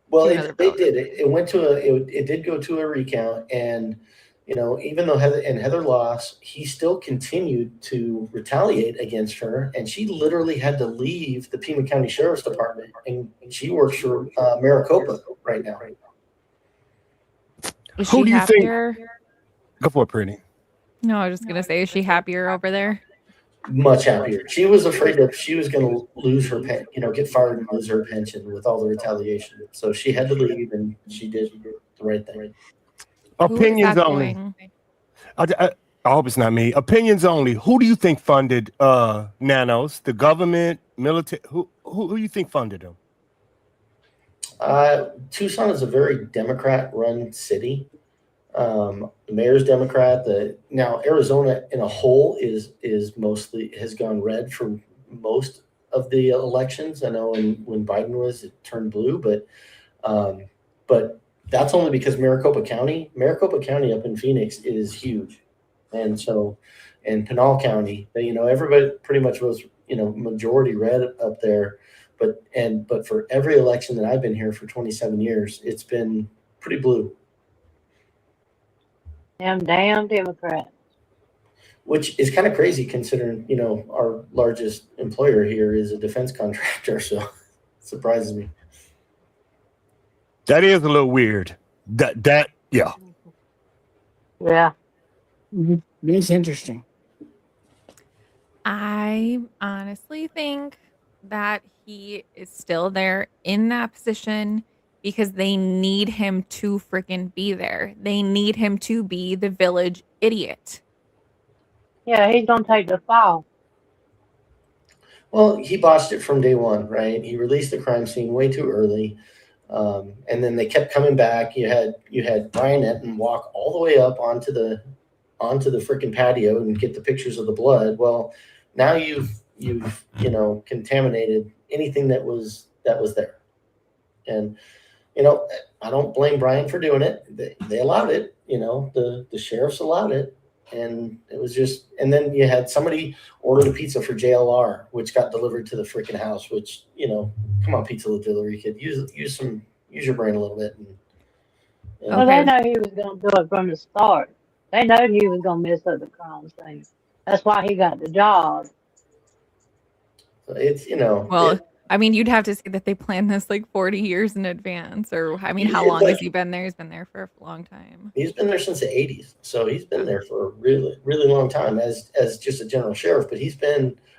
Well, they did. It did go to a recount, and even though Heather lost, he still continued to retaliate against her, and she literally had to leave the Pima County Sheriff's Department, and she works for Maricopa right now. Is Who she do you happier? think? Go for it, Pretty. No, I was just gonna say, is she happier over there? Much happier. She was afraid that she was going to lose her get fired and lose her pension with all the retaliation. So she had to leave, and she did the right thing. Opinions only. I hope it's not me. Opinions only. Who do you think funded Nanos? The government, military? Who do you think funded them? Tucson is a very Democrat-run city. The mayor's Democrat. Now Arizona in a whole is mostly has gone red for most of the elections. I know when Biden was, it turned blue, but but that's only because Maricopa County up in Phoenix is huge. And so, and Pinal County, everybody pretty much was, majority red up there. But for every election that I've been here for 27 years, it's been pretty blue. Them damn Democrats. Which is kind of crazy considering, our largest employer here is a defense contractor. So it surprises me. That is a little weird. Yeah. Yeah. It's interesting. I honestly think that he is still there in that position because they need him to freaking be there. They need him to be the village idiot. Yeah, he's gonna take the fall. Well, he botched it from day one, right? He released the crime scene way too early. And then they kept coming back. You had Brian Etten walk all the way up onto the freaking patio and get the pictures of the blood. Well, now you've contaminated anything that was there. And I don't blame Brian for doing it. They allowed it. The sheriffs allowed it. And it was just, and then you had somebody order a pizza for JLR, which got delivered to the freaking house, which, come on, pizza delivery kid, use your brain a little bit. And, Well, they know he was gonna do it from the start. They know he was gonna mess up the crime scene. That's why he got the job. It's, Well, I mean, you'd have to say that they planned this like 40 years in advance, or I mean, how long has he been there? He's been there for a long time. He's been there since the 80s, so he's been there for a really, really long time as just a general sheriff. But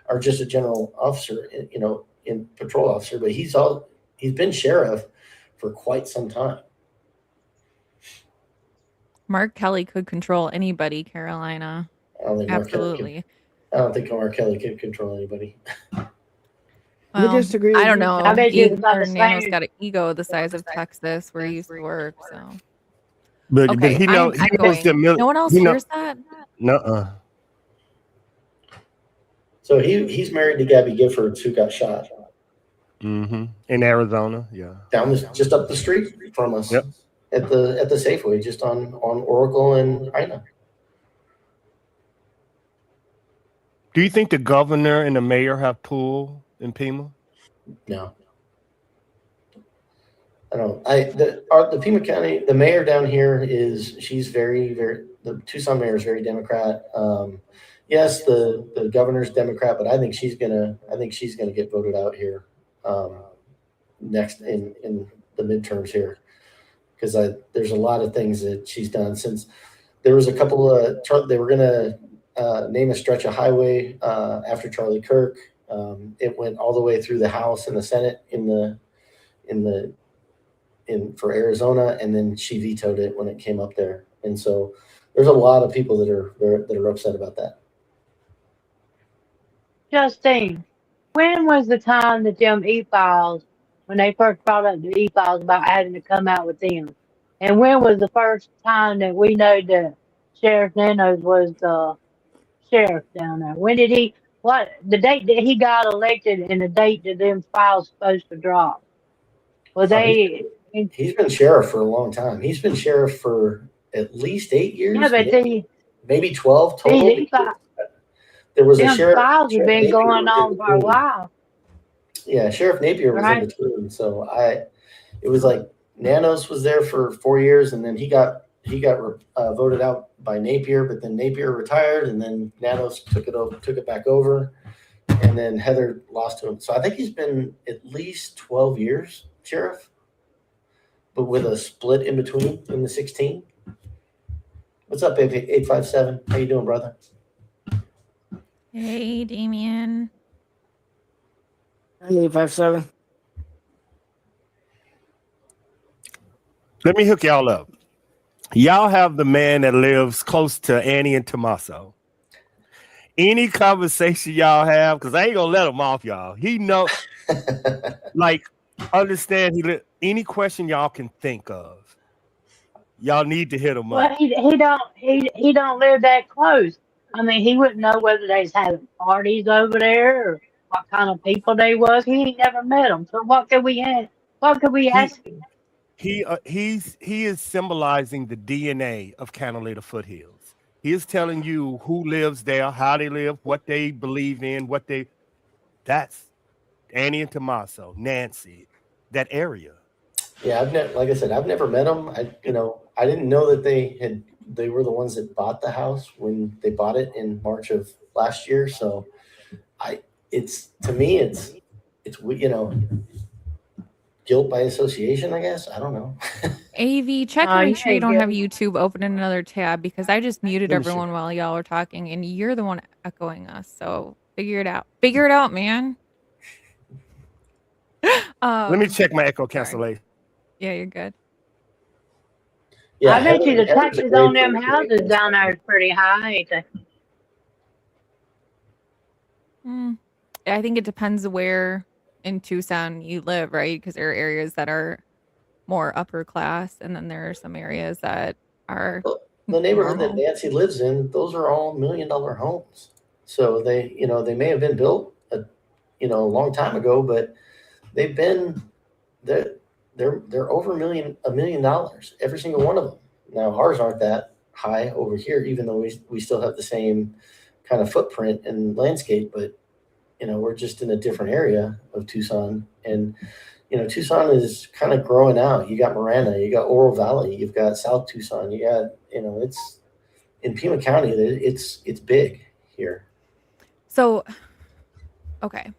or just a general officer, in patrol officer. But he's been sheriff for quite some time. Mark Kelly could control anybody, Carolina. I don't think Absolutely. Mark Kelly can control anybody. Well, We disagree. I don't know. I bet you it's not the Nano's same. got an ego the size of Texas where he used to work. So, But okay, he knows I'm the going. No one else hears that? Nuh-uh. So he's married to Gabby Giffords, who got shot. Mm-hmm. In Arizona, yeah. Just up the street from us. Yep. At the Safeway, just on Oracle and Ina. Do you think the governor and the mayor have pull in Pima? No. I don't. The Pima County, the mayor down here she's very, very. The Tucson mayor is very Democrat. Yes, the governor's Democrat, but I think she's gonna get voted out here next in the midterms here, because there's a lot of things that she's done since there was a couple of they were gonna name a stretch of highway after Charlie Kirk. It went all the way through the House and the Senate for Arizona, and then she vetoed it when it came up there. And so there's a lot of people that are upset about that. Justine, when was the time that them e-files, when they first brought up the e-files about having to come out with them? And when was the first time that we know that Sheriff Nanos was the sheriff down there? When did the date that he got elected and the date that them files supposed to drop? Well, he's been sheriff for a long time. He's been sheriff for at least 8 years. Yeah, but maybe 12 total. There was a sheriff. Files have been going on for a while. Yeah, Sheriff Napier was in between. So it was like Nanos was there for 4 years, and then he got voted out by Napier, but then Napier retired, and then Nanos took it back over, and then Heather lost to him. So I think he's been at least 12 years sheriff, but with a split in between in the 16. What's up, 857? How you doing, brother? Hey, Damien. 857. Let me hook y'all up. Y'all have the man that lives close to Annie and Tommaso. Any conversation y'all have, because I ain't gonna let him off, y'all. He know, understand. Any question y'all can think of, y'all need to hit him Well, up. he don't live that close. I mean, he wouldn't know whether they's having parties over there or what kind of people they was. He ain't never met them. So what could we ask him? he is symbolizing the DNA of Catalina Foothills. He is telling you who lives there, how they live, what they believe in, that's Annie and Tommaso, Nancy, that area. Yeah, like I said, I've never met them. I didn't know that they were the ones that bought the house when they bought it in March of last year. So to me, it's guilt by association, I guess. I don't know. AV, check Oh, and make yeah, sure you don't have yeah. YouTube open in another tab because I just muted Let me everyone while y'all were talking and you're the one echoing us. So figure it out. Figure it out, man. Let me check my echo sorry. cancellation. Yeah, you're good. Yeah, I bet you the Heather's a taxes great on them person. houses down there is pretty high, ain't they? I think it depends where in Tucson you live, right? Because there are areas that are more upper class, and then there are some areas that are The neighborhood that normal. Nancy lives in, those are all $1 million homes. So they may have been built a long time ago, but they've been they're over $1 million, every single one of them. Now ours aren't that high over here, even though we still have the same kind of footprint and landscape, but we're just in a different area of Tucson. And Tucson is kind of growing out. You got Marana, you got Oro Valley, you've got South Tucson, you got it's in Pima County. It's big here. So, okay.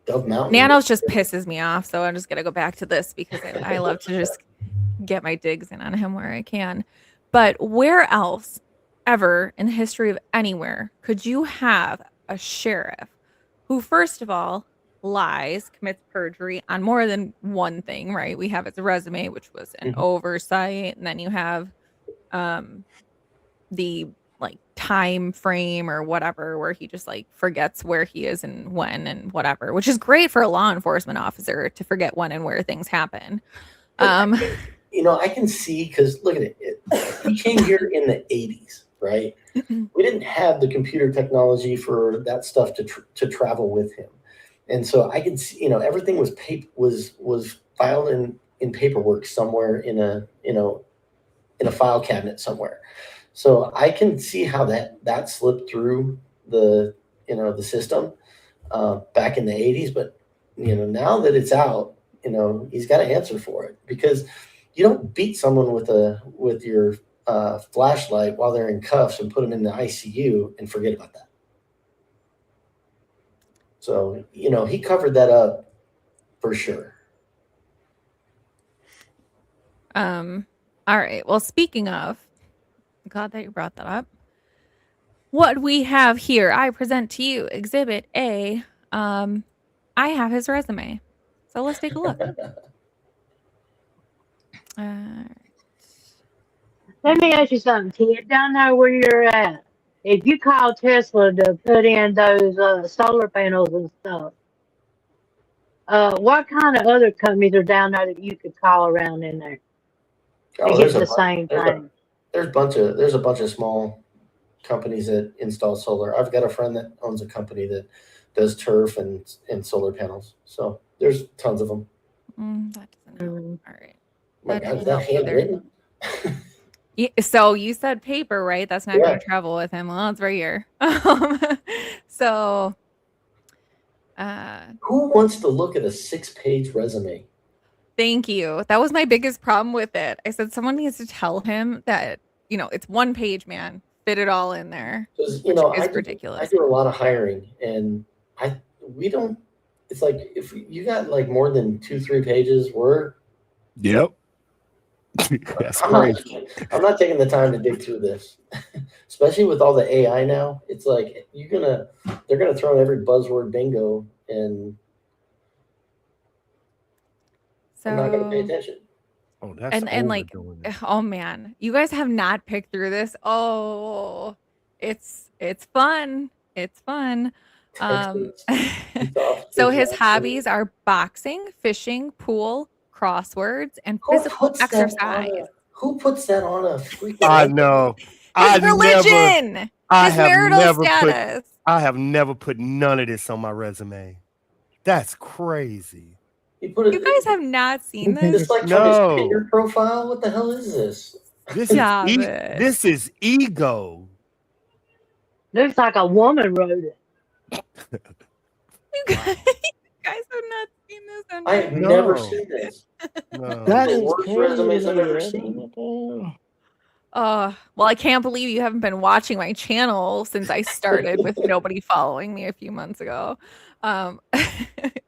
Dove Mountain. Nanos just pisses me off, so I'm just gonna go back to this because I love to just get my digs in on him where I can. But where else ever in the history of anywhere could you have a sheriff who, first of all, lies, commits perjury on more than one thing, right? We have his resume, which was an oversight, and then you have the time frame or whatever where he just forgets where he is and when and whatever, which is great for a law enforcement officer to forget when and where things happen. I can see, because look at it. He came here in the 80s, right? We didn't have the computer technology for that stuff to travel with him. And so I can see, everything was filed in paperwork somewhere in a file cabinet somewhere. So I can see how that slipped through the system back in the 80s. But now that it's out, he's got to answer for it, because you don't beat someone with your flashlight while they're in cuffs and put them in the ICU and forget about that. So he covered that up for sure. All right. Well, speaking of, glad that you brought that up. What we have here, I present to you Exhibit A. I have his resume, so let's take a look. Let me ask you something, kid. Down there where you're at, if you call Tesla to put in those solar panels and stuff, what kind of other companies are down there that you could call around in there to get the same thing? There's a bunch of small companies that install solar. I've got a friend that owns a company that does turf and solar panels. So there's tons of them. That doesn't help. All right. My That God, is doesn't that help either. handwritten? So you said paper, right? That's not going Yeah. to travel with him. Well, it's right here. So, Who wants to look at a 6-page resume? thank you. That was my biggest problem with it. I said someone needs to tell him that, it's one page, man. Fit it all in there. Because Which is ridiculous. I do a lot of hiring, and we don't. It's like if you got more than 2-3 pages, Yep. That's I'm crazy. not taking the time to dig through this, especially with all the AI now. It's like they're gonna throw in every buzzword bingo, and I'm not gonna pay So, attention. Oh, that's and overdoing it. oh man, you guys have not picked through this. Oh, it's fun. It's fun. So his hobbies are boxing, fishing, pool, crosswords, and physical exercise. Who puts that on a freaking? I know. His religion, his marital status. I have never put none of this on my resume. That's crazy. He put it. You guys have not seen Okay. this? This like from No. his Tinder profile. What the hell is this? This Stop is it. this is ego. Looks like a woman wrote it. You guys have not seen this on I have No. never seen this. No. That The is worst crazy. resumes I've ever man. seen. What the hell? Well, I can't believe you haven't been watching my channel since I started with nobody following me a few months ago.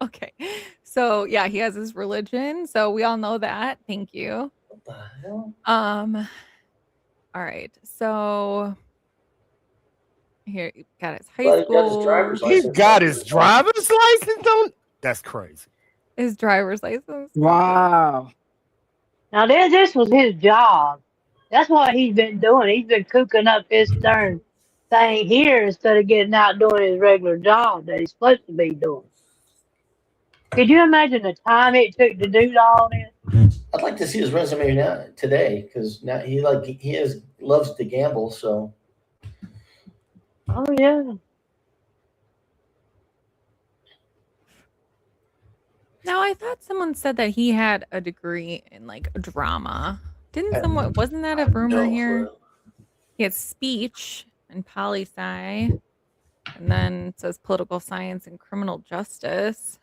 Okay. So yeah, he has his religion. So we all know that. Thank you. What the hell? All right. So here you got his high Well, he got his school, driver's He's license. got his driver's license on. That's crazy. his driver's license. Wow. Now this was his job. That's what he's been doing. He's been cooking up his darn thing here instead of getting out doing his regular job that he's supposed to be doing. Could you imagine the time it took to do all this? I'd like to see his resume now today because now he loves to gamble. So Oh yeah. Now I thought someone said that he had a degree in like drama. Didn't I- someone? Wasn't that a rumor here? He had speech and poli-sci, and then it says political science and criminal justice.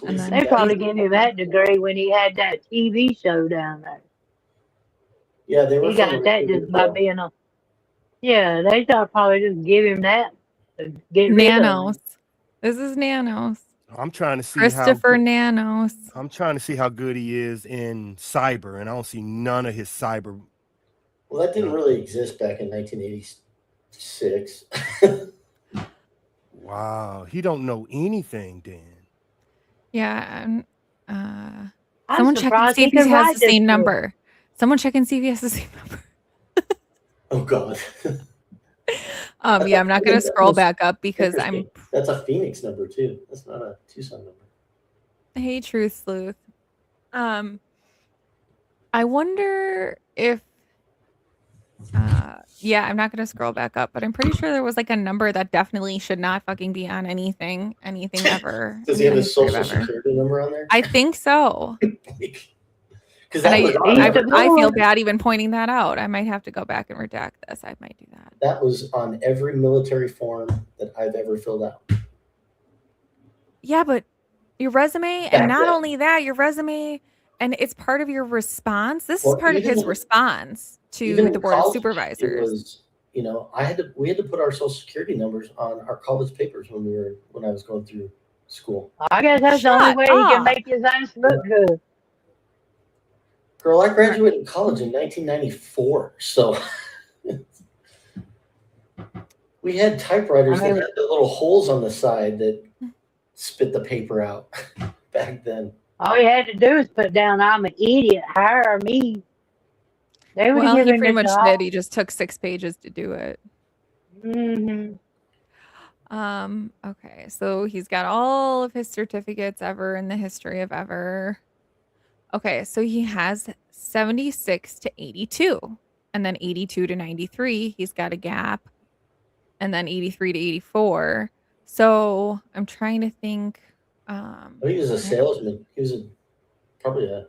And then- They probably gave him that degree when he had that TV show down there. Yeah, they were. He got that just by being a. Yeah, they thought probably just give him that. To get rid of him. Nanos. This is Nanos. I'm trying to see Christopher Nanos. I'm trying to see how good he is in cyber, and I don't see none of his cyber. Well, that didn't really exist back in 1986. Wow, he don't know anything, Dan. Yeah. And, I'm someone check and surprised see if he he could has write the this same book. number. Someone check and see if he has the same number. Oh God. Yeah, I'm not gonna That scroll was back up because I'm. Interesting. That's a Phoenix number too. That's not a Tucson number. Hey, Truth Sleuth. I wonder if. Yeah, I'm not gonna scroll back up, but I'm pretty sure there was like a number that definitely should not fucking be on anything ever. Does in he have the his history of social ever. security number on there? I think so. Because And that was on I- every, I feel bad even pointing that out. I might have to go back and redact this. I might do that. that was on every military form that I've ever filled out. Yeah, but your resume, Back and not then. only that, your resume, and it's part of your response. This Well, is part of his even- response Even to in the board of college, supervisors. It was, we had to put our social security numbers on our college papers when I was going through school. I guess that's the only Shut way he can up. make his ass look good. Girl, I graduated college in 1994, so we had typewriters that had the little holes on the side that spit the paper out back then. All he had to do is put down, "I'm an idiot. Hire me." They would Well, give he him pretty the much job. did. He just took 6 pages to do it. Mhm. Okay, so he's got all of his certificates ever in the history of ever. Okay, so he has 76 to 82, and then 82 to 93, he's got a gap, and then 83 to 84. So I'm trying to think. He was a salesman. He was probably a.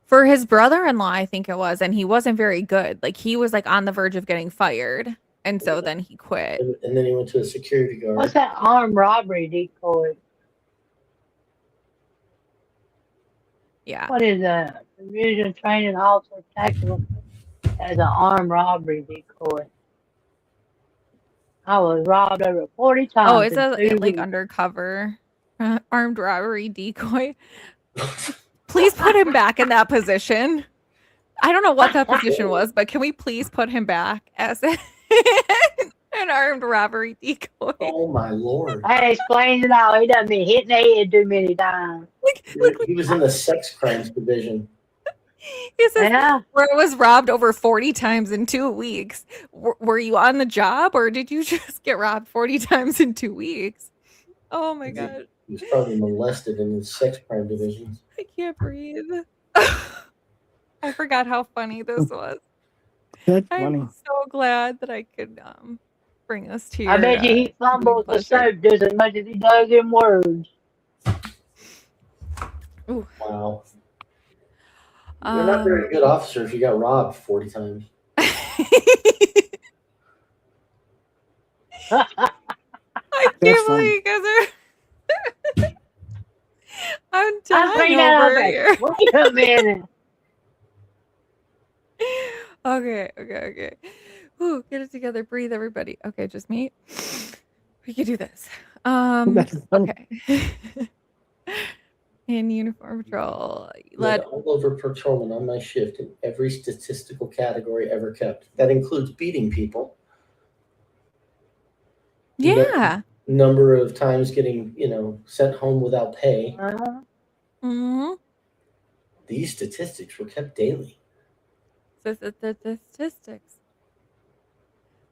For his brother-in-law, I think it was, and he wasn't very good. Like he was like on the verge of getting fired, and so then he quit. And then he went to a security guard. What's that armed robbery decoy? Yeah. What is that? Division Training Officer Tactical as an armed robbery decoy. I was robbed over 40 times. Oh, it's in a 2 like weeks. undercover armed robbery decoy. Please put him back in that position. I don't know what that position was, but can we please put him back as an armed robbery decoy? Oh my lord! I explained it all. He done been hitting the head too many times. He was in the sex crimes division. He says, Yeah. where I was robbed over 40 times in 2 weeks. Were you on the job or did you just get robbed 40 times in 2 weeks? Oh my God. He was probably molested in the sex crime division. I can't breathe. I forgot how funny this was. That's funny. I'm so glad that I could bring this to your I bet you he fumbles the pleasure. soap just as much as he does in words. Ooh. Wow. You're not a very good officer if you got robbed 40 times. I That's can't funny. believe you guys are. I'm I dying clean that over up. here. Wait a minute. Okay. Ooh, get it together. Breathe, everybody. Okay, just me. We can do this. That's funny. Okay. In uniform patrol, Led led. all over patrolmen on my shift in every statistical category ever kept. That includes beating people. Yeah. Number of times getting, sent home without pay. Mm-hmm. These statistics were kept daily. Statistics.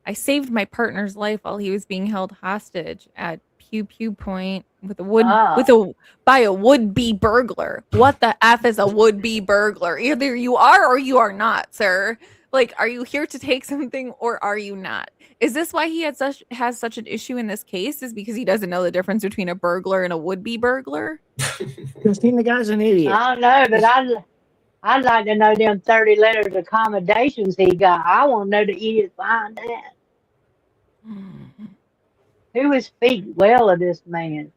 I saved my partner's life while he was being held hostage at Pew Pew Point by a would-be burglar. What the F is a would-be burglar? Either you are or you are not, sir. Like, are you here to take something or are you not? Is this why he has such an issue in this case? Is because he doesn't know the difference between a burglar and a would-be burglar? Christine, the guy's an idiot. I don't know, but I'd like to know them 30 letters of accommodations he got. I want to know the idiot behind that. Who is speak well of this man?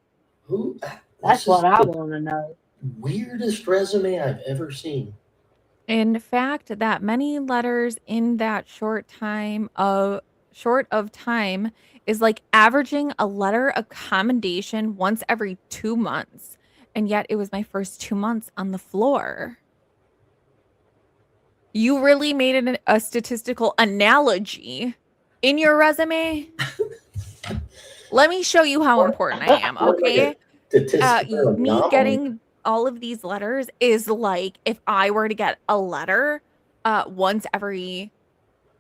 That's what I want to know. Weirdest resume I've ever seen. In fact, that many letters in that short of time is like averaging a letter of commendation once every 2 months. And yet it was my first 2 months on the floor. You really made a statistical analogy in your resume. Let me show you how important I am, okay? Me getting all of these letters is like if I were to get a letter once every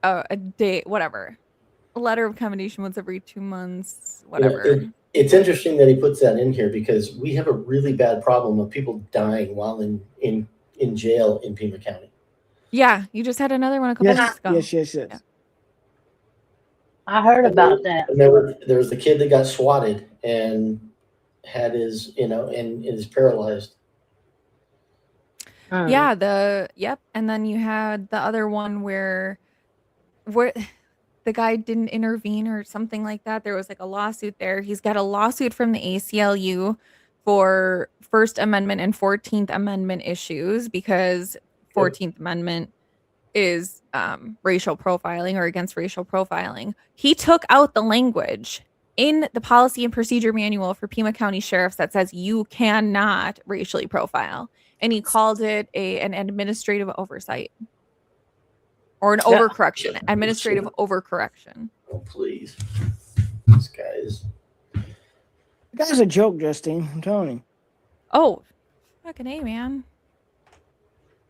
a day, whatever. A letter of commendation once every 2 months, whatever. It's interesting that he puts that in here because we have a really bad problem of people dying while in jail in Pima County. Yeah, you just had another one a couple weeks ago. Yes. Yeah. I heard about that. And there was the kid that got swatted and had his, and is paralyzed. Yeah, and then you had the other one where the guy didn't intervene or something like that. There was like a lawsuit there. He's got a lawsuit from the ACLU for First Amendment and 14th Amendment issues because 14th Amendment is racial profiling or against racial profiling. He took out the language in the policy and procedure manual for Pima County sheriffs that says you cannot racially profile. And he called it an administrative oversight or an overcorrection, administrative overcorrection. Oh, please. This guy is. The guy's a joke, Justine. I'm telling you. Oh, fucking A, man.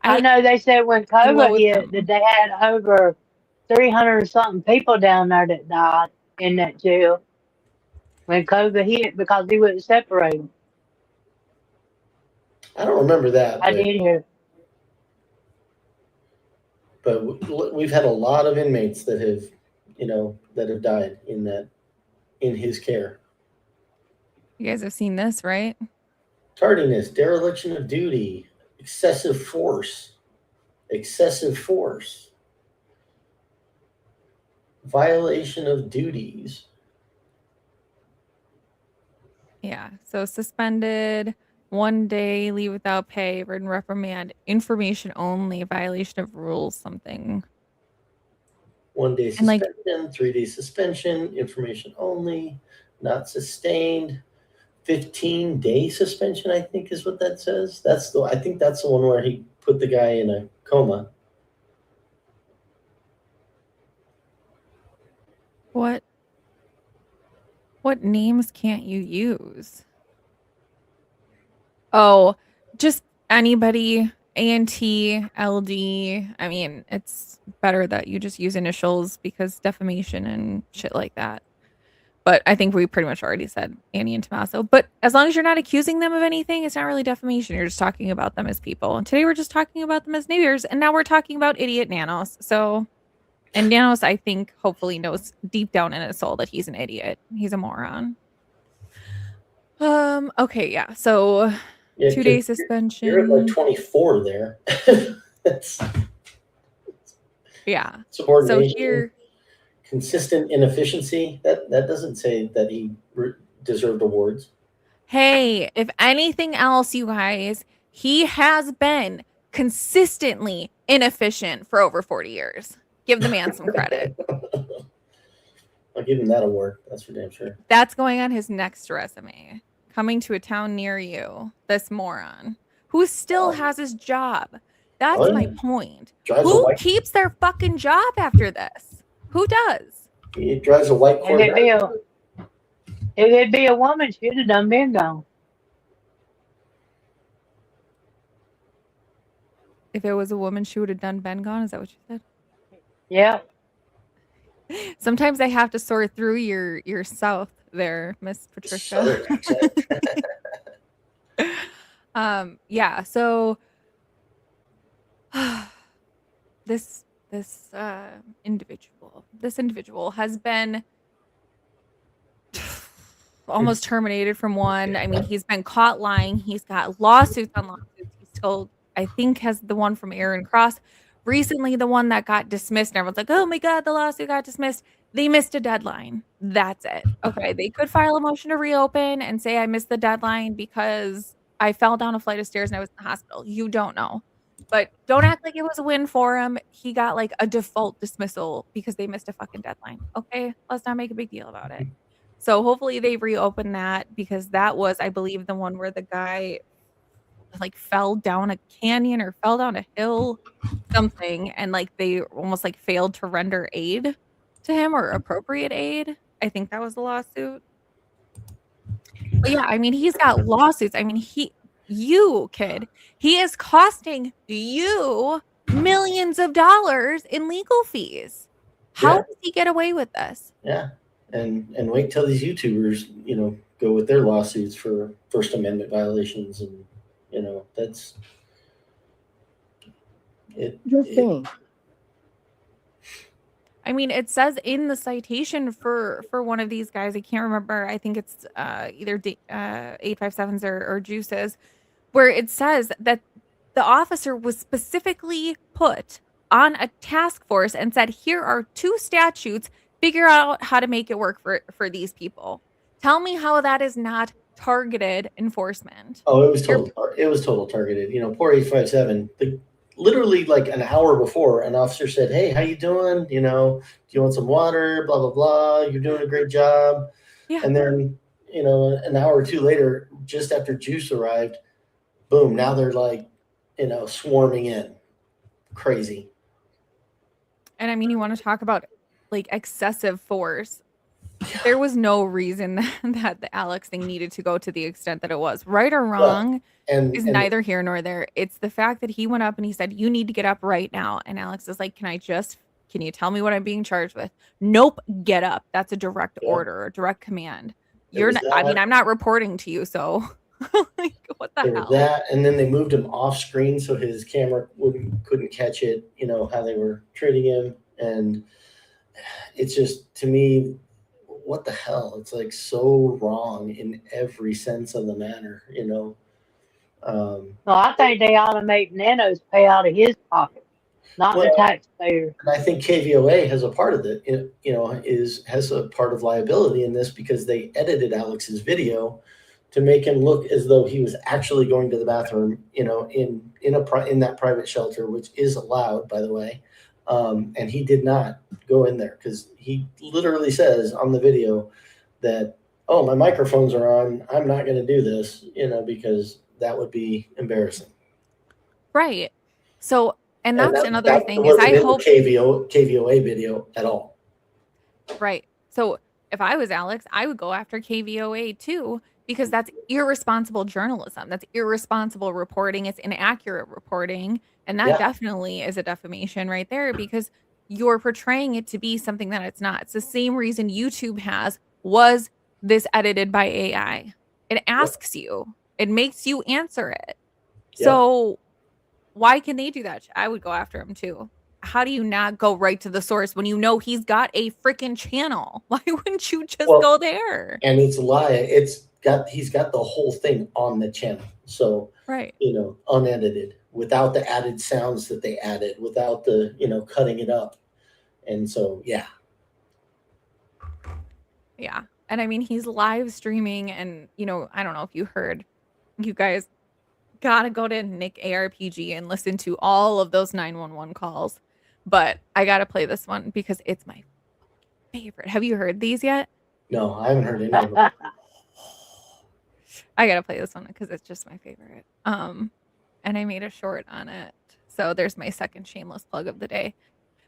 I know they said when COVID hit that they had over 300 something people down there that died in that jail when COVID hit because he wouldn't separate them. I don't remember that. I did hear. But we've had a lot of inmates that have, that have died in his care. You guys have seen this, right? Tardiness, dereliction of duty, excessive force, violation of duties. Yeah. So suspended, 1 day, leave without pay, written reprimand, information only, violation of rules, something. 1 day suspension, 3 day suspension, information only, not sustained. 15-day suspension, I think, is what that says. I think that's the one where he put the guy in a coma. What names can't you use? Oh, just anybody, ANT, LD. I mean, it's better that you just use initials because defamation and shit like that. But I think we pretty much already said Annie and Tommaso. But as long as you're not accusing them of anything, it's not really defamation. You're just talking about them as people. And today we're just talking about them as neighbors. And now we're talking about idiot Nanos. And Nanos, I think, hopefully knows deep down in his soul that he's an idiot. He's a moron. Okay, yeah. So Yeah, 2-day 'cause you're at suspension. like 24 there. That's Yeah. So subordination, here, consistent inefficiency. That doesn't say that he deserved awards. hey, if anything else, you guys, he has been consistently inefficient for over 40 years. Give the man some credit. I'll give him that award. That's for damn sure. That's going on his next resume. Coming to a town near you. This moron who still has his job. That's Oh, my yeah. point. Drives a Who white. keeps their fucking job after this? Who does? He drives a white If Corvette. it'd be a woman, she'd have done been gone. If it was a woman, she would have done Ben gone. Is that what you said? Yeah. Sometimes I have to sort through your south there, Miss Patricia. Southern accent. Yeah, so this individual has been almost terminated from one. I mean, he's been caught lying. He's got lawsuits on lawsuits. He still, I think, has the one from Aaron Cross. Recently, the one that got dismissed, and everyone's like, oh my God, the lawsuit got dismissed. They missed a deadline. That's it. Okay, they could file a motion to reopen and say I missed the deadline because I fell down a flight of stairs and I was in the hospital. You don't know. But don't act like it was a win for him. He got like a default dismissal because they missed a fucking deadline. Okay, let's not make a big deal about it. So hopefully they reopen that, because that was, I believe, the one where the guy like fell down a canyon or fell down a hill, something, and like they almost like failed to render aid to him or appropriate aid. I think that was the lawsuit. But yeah, I mean, he's got lawsuits. I mean, he is costing you millions of dollars in legal fees. How Yeah. does he get away with this? Yeah. And wait till these YouTubers, go with their lawsuits for First Amendment violations, and that's it. Just saying. I mean, it says in the citation for one of these guys, I can't remember. I think it's either 857s or Juices, where it says that the officer was specifically put on a task force and said, here are 2 statutes, figure out how to make it work for these people. Tell me how that is not targeted enforcement. Oh, it was total targeted. Poor 857. Literally like an hour before, an officer said, "Hey, how you doing? Do you want some water? Blah blah blah. You're doing a great job." Yeah. And then, an hour or two later, just after Juice arrived, boom! Now they're like, swarming in, crazy. And I mean, you want to talk about like excessive force. There was no reason that the Alex thing needed to go to the extent that it was. Right or wrong is neither here nor there. It's the fact that he went up and he said, you need to get up right now. And Alex is like, can you tell me what I'm being charged with? Nope, get up. That's a direct order, a direct command. I'm not reporting to you, so like, what the hell? That, and then they moved him off screen so his camera couldn't catch it, how they were treating him. And it's just, to me, what the hell? It's like so wrong in every sense of the manner, Well, I think they ought to make Nanos pay out of his pocket, not the taxpayer. And I think KVOA has a part of it, has a part of liability in this, because they edited Alex's video to make him look as though he was actually going to the bathroom, in that private shelter, which is allowed, by the way. And he did not go in there, because he literally says on the video that, oh, my microphones are on, I'm not going to do this, because that would be embarrassing. Right. So, and that's another thing is I hope KVOA video at all. Right. So if I was Alex, I would go after KVOA too, because that's irresponsible journalism. That's irresponsible reporting. It's inaccurate reporting. And that definitely is a defamation right there, because you're portraying it to be something that it's not. It's the same reason YouTube was this edited by AI. It asks you, it makes you answer it. Yeah. So why can they do that? I would go after him too. How do you not go right to the source when you know he's got a freaking channel? Why wouldn't you just go there? And it's a lie. he's got the whole thing on the channel. So, Right. you know, unedited, without the added sounds that they added, without the, you know, cutting it up. And so, yeah. Yeah. And I mean, he's live streaming, and, you know, I don't know if you heard, you guys gotta go to Nick ARPG and listen to all of those 911 calls. But I gotta play this one because it's my favorite. Have you heard these yet? No, I haven't heard any of them. I gotta play this one because it's just my favorite. And I made a short on it. So there's my second shameless plug of the day.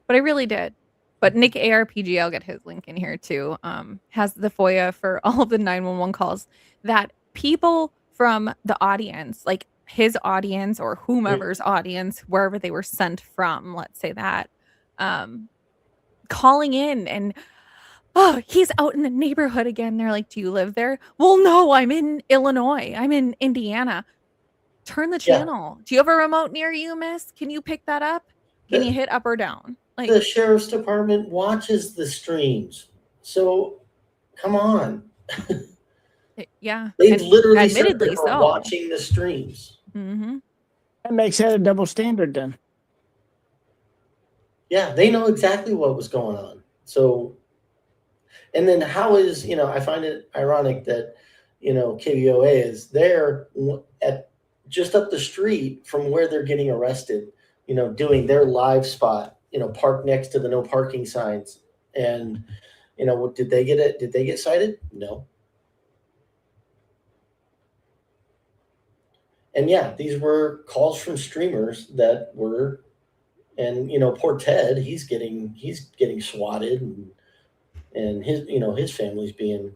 But I really did. But Nick ARPG, I'll get his link in here too, has the FOIA for all of the 911 calls that people from the audience, like his audience or whomever's audience, wherever they were sent from, let's say that, calling in and, oh, he's out in the neighborhood again. They're like, do you live there? Well, no, I'm in Illinois. I'm in Indiana. Turn the Yeah. channel. Do you have a remote near you, miss? Can you pick that up? Can you hit up or down? Like, The sheriff's department watches the streams. So, come on. yeah. They and literally said admittedly they were so. watching the streams. Mm-hmm. That makes that a double standard then. Yeah, they know exactly what was going on. So, and then how is, you know, I find it ironic that, you know, KVOA is there at just up the street from where they're getting arrested, you know, doing their live spot, you know, parked next to the no parking signs. And, you know, did they get it? Did they get cited? No. And yeah, these were calls from streamers that were, and you know, poor Ted, he's getting swatted, and his, you know, his family's being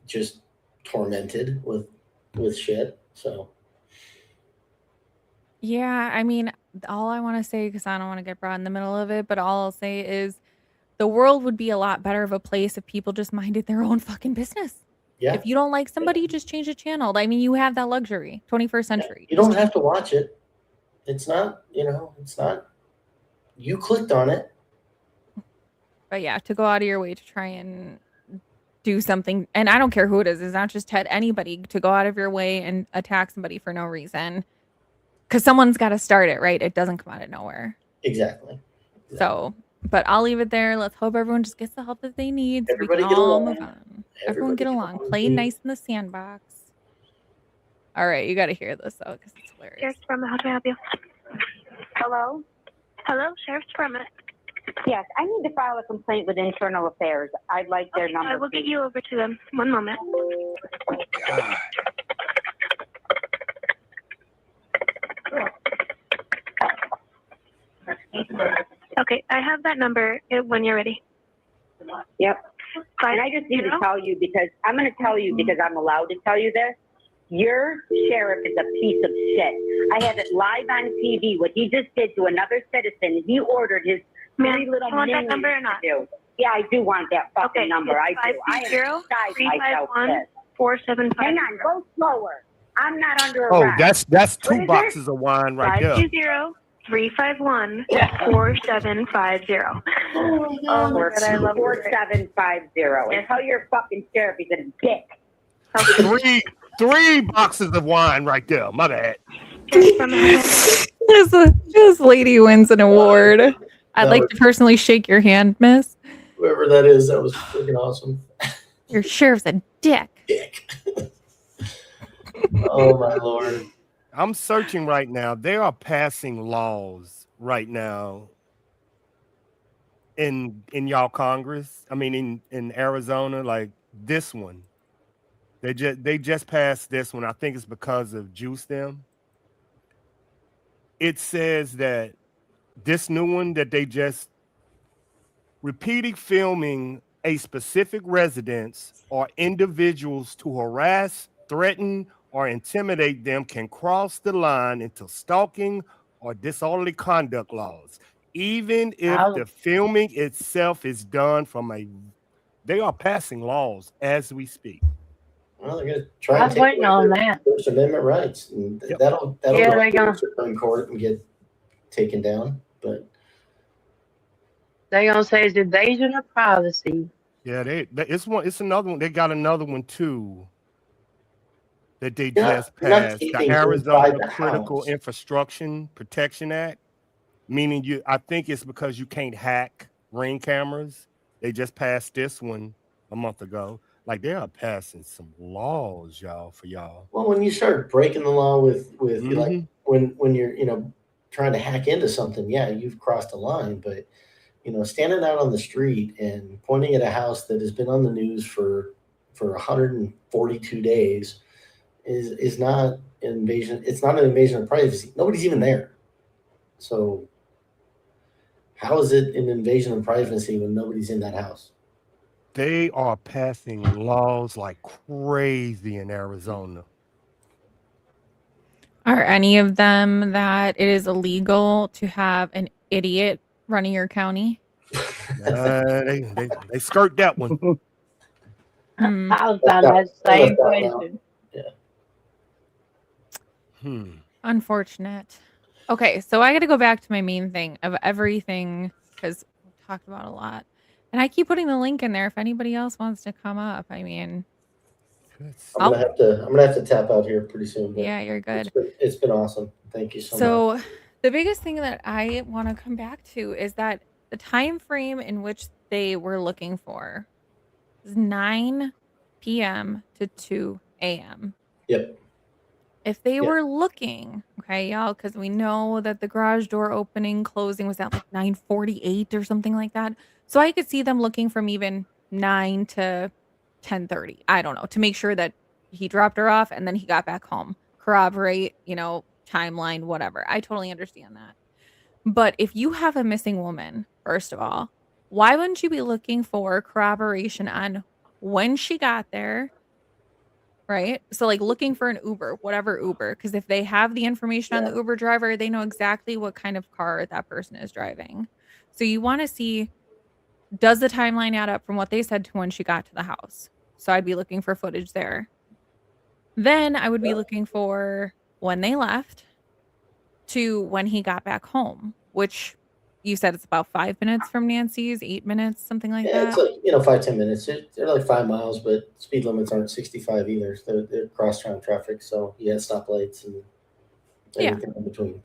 just tormented with shit. So Yeah, I mean, all I want to say, because I don't want to get brought in the middle of it, but all I'll say is the world would be a lot better of a place if people just minded their own fucking business. yeah, If you don't like somebody, just change the channel. I mean, you have that luxury, 21st century. you don't have to watch it. It's not, you know, it's not. You clicked on it. But yeah, to go out of your way to try and do something, and I don't care who it is, it's not just Ted, anybody, to go out of your way and attack somebody for no reason. Because someone's got to start it, right? It doesn't come out of nowhere. Exactly. So, but I'll leave it there. Let's hope everyone just gets the help that they need. So Everybody we get can all along. move on. Everyone get along. Play dude. nice in the sandbox. All right, you got to hear this though, because it's hilarious. Sheriff's Department, how can I help you? Hello? Hello, Sheriff's Department. Yes, I need to file a complaint with Internal Affairs. I'd like their Okay, number. I will get please. you over to them. One moment. Okay, I have that number when you're ready. Yep. And I just need to 50? tell you because I'm going to tell you because I'm allowed to tell you this. Your sheriff is a piece of shit. I had it live on TV. What he just did to another citizen, he ordered his Ma'am, three little you want that minions number or to not? do. Yeah, I do want that fucking Okay, number. I it's do. I am 520 beside myself. 351 Sid. 4750. Hang on, go slower. I'm not under Oh, arrest. that's What is two it? boxes of wine right there. 520-351-4750. Oh my God, I love it. 4750. And tell your fucking sheriff he's a dick. Three boxes of wine right there. My bad. This lady wins an award. I'd like to personally shake your hand, miss. Whoever that is, that was freaking awesome. Your sheriff's a dick. Dick. Oh my lord. I'm searching right now. They are passing laws right now in y'all Congress. I mean in Arizona, like this one. They just passed this one. I think it's because of Juice Them. It says that this new one that they just repeating filming a specific residence or individuals to harass, threaten, or intimidate them can cross the line into stalking or disorderly conduct laws, even if the filming itself is done they are passing laws as we speak. Well, they're gonna try I and was take waiting away on their that. First Amendment rights, and Yep. that'll Yeah, go they to gonna- the Supreme Court and get taken down. But They're gonna say it's invasion of privacy. Yeah, it's another one. They got another one too that they You're not- just you're not passed. The taping Arizona inside the Critical house. Infrastructure Protection Act, meaning I think it's because you can't hack Ring cameras. They just passed this one a month ago. Like they are passing some laws, y'all, for y'all. Well, when you start breaking the law with like Mhm. when you're trying to hack into something, yeah, you've crossed a line. But standing out on the street and pointing at a house that has been on the news for 142 days is not an invasion. It's not an invasion of privacy. Nobody's even there. So how is it an invasion of privacy when nobody's in that house? They are passing laws like crazy in Arizona. Are any of them that it is illegal to have an idiot running your county? They skirt that one. Hmm. I was about to ask the same Left out now. question. Unfortunate. Okay, so I got to go back to my main thing of everything because we talked about a lot. And I keep putting the link in there if anybody else wants to come up. I mean, I'm gonna have to tap out here pretty soon. But yeah, you're good. It's been awesome. Thank you so much. So the biggest thing that I want to come back to is that the time frame in which they were looking for is 9 p.m. to 2 a.m. Yep. If they Yep. were looking, okay, y'all, because we know that the garage door opening closing was at like 9:48 or something like that. So I could see them looking from even 9 to 10:30. I don't know, to make sure that he dropped her off and then he got back home. Corroborate, timeline, whatever. I totally understand that. But if you have a missing woman, first of all, why wouldn't you be looking for corroboration on when she got there? Right? So like looking for an Uber, whatever Uber, because if they have the information on the Uber driver, they know exactly what kind of car that person is driving. So you want to see, does the timeline add up from what they said to when she got to the house? So I'd be looking for footage there. Then I would be looking for when they left to when he got back home, which you said it's about 5 minutes from Nancy's, 8 minutes, something like Yeah, that. it's like 5-10 minutes. They're like 5 miles, but speed limits aren't 65 either. They're cross-town traffic, so you have stoplights and everything in between.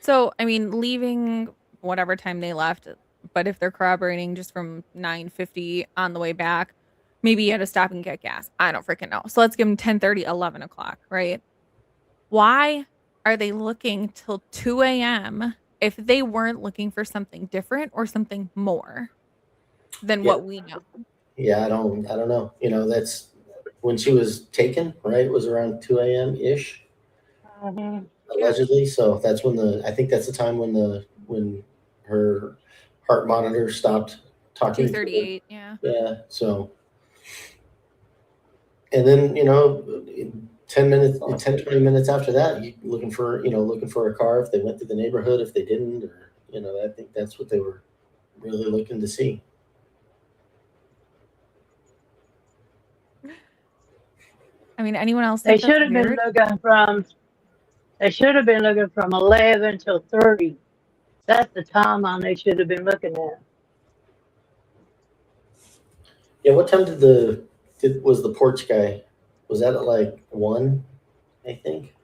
So I mean, leaving whatever time they left, but if they're corroborating just from 9:50 on the way back, maybe you had to stop and get gas. I don't freaking know. So let's give them 10:30, 11 o'clock, right? Why are they looking till 2 a.m. if they weren't looking for something different or something more than what we know? Yeah, I don't know. That's when she was taken, right? It was around 2 a.m. ish, allegedly. So that's when I think that's the time when her heart monitor stopped talking. 2:38, yeah. Yeah. So, and then 20 minutes after that, you looking for a car if they went through the neighborhood, if they didn't, or I think that's what they were really looking to see. I mean, anyone else? They think that's should have been weird? looking from. They should have been looking from 11 till 30. That's the timeline they should have been looking at. Yeah. What time was the porch guy? Was that at like 1? I think.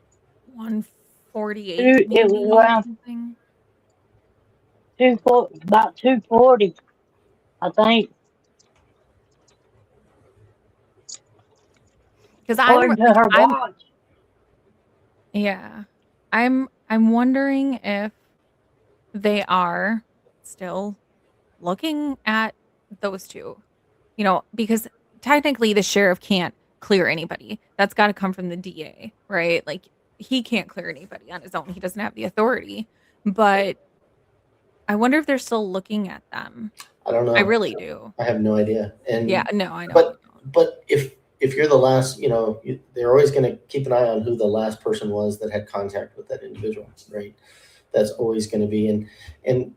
1:48. It maybe, was or around something. about 2:40, I think. Because According to her I'm watch. yeah, I'm wondering if they are still looking at those two, because technically the sheriff can't clear anybody. That's got to come from the DA, right? Like he can't clear anybody on his own. He doesn't have the authority. But I wonder if they're still looking at them. I don't know. I really do. I have no idea. And Yeah, no, I know. But if you're the last, they're always going to keep an eye on who the last person was that had contact with that individual, right? That's always going to be. And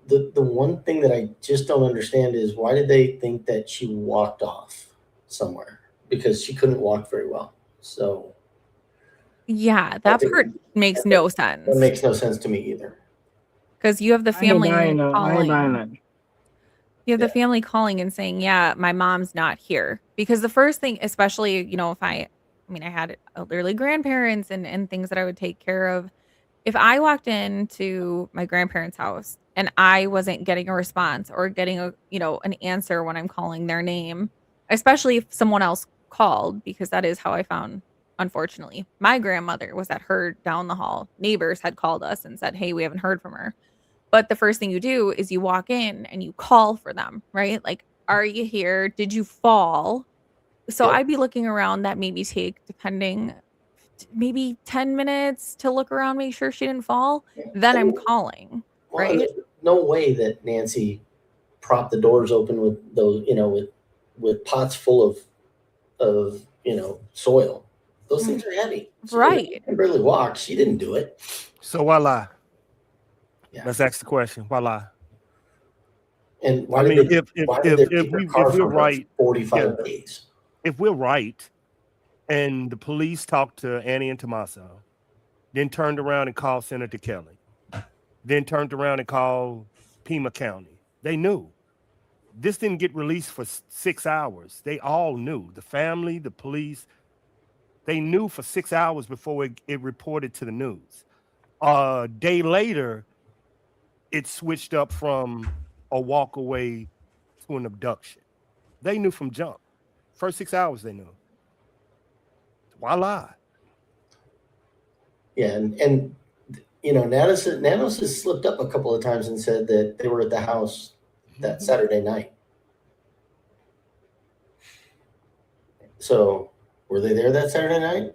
the one thing that I just don't understand is why did they think that she walked off somewhere? Because she couldn't walk very well. So Yeah, that part makes no sense. That makes no sense to me either. Because you have the I ain't family buying that. I ain't calling. buying that. You have Yeah. the family calling and saying, yeah, my mom's not here. Because the first thing, especially, if I had elderly grandparents and things that I would take care of. If I walked into my grandparents' house and I wasn't getting a response or getting an answer when I'm calling their name, especially if someone else called, because that is how I found, unfortunately, my grandmother was at her down the hall. Neighbors had called us and said, hey, we haven't heard from her. But the first thing you do is you walk in and you call for them, right? Like, are you here? Did you fall? So Yep. I'd be looking around. That maybe take, depending, maybe 10 minutes to look around, make sure she didn't fall. Then I'm calling, Well, right? there's no way that Nancy propped the doors open with those, with pots full of soil. Those things are heavy. Right. She can barely walk. She didn't do it. So voila. Yeah. Let's ask the question. Voila. And why I did mean, they, why did they if keep her we car if we're for right, 45 days? if we're right, and the police talked to Annie and Tommaso, then turned around and called Senator Kelly, then turned around and called Pima County, they knew. This didn't get released for 6 hours. They all knew. The family, the police, they knew for 6 hours before it reported to the news. A day later, it switched up from a walk away to an abduction. They knew from jump. First 6 hours they knew. Voila. Yeah, and Nanos has slipped up a couple of times and said that they were at the house that Saturday night. So were they there that Saturday night?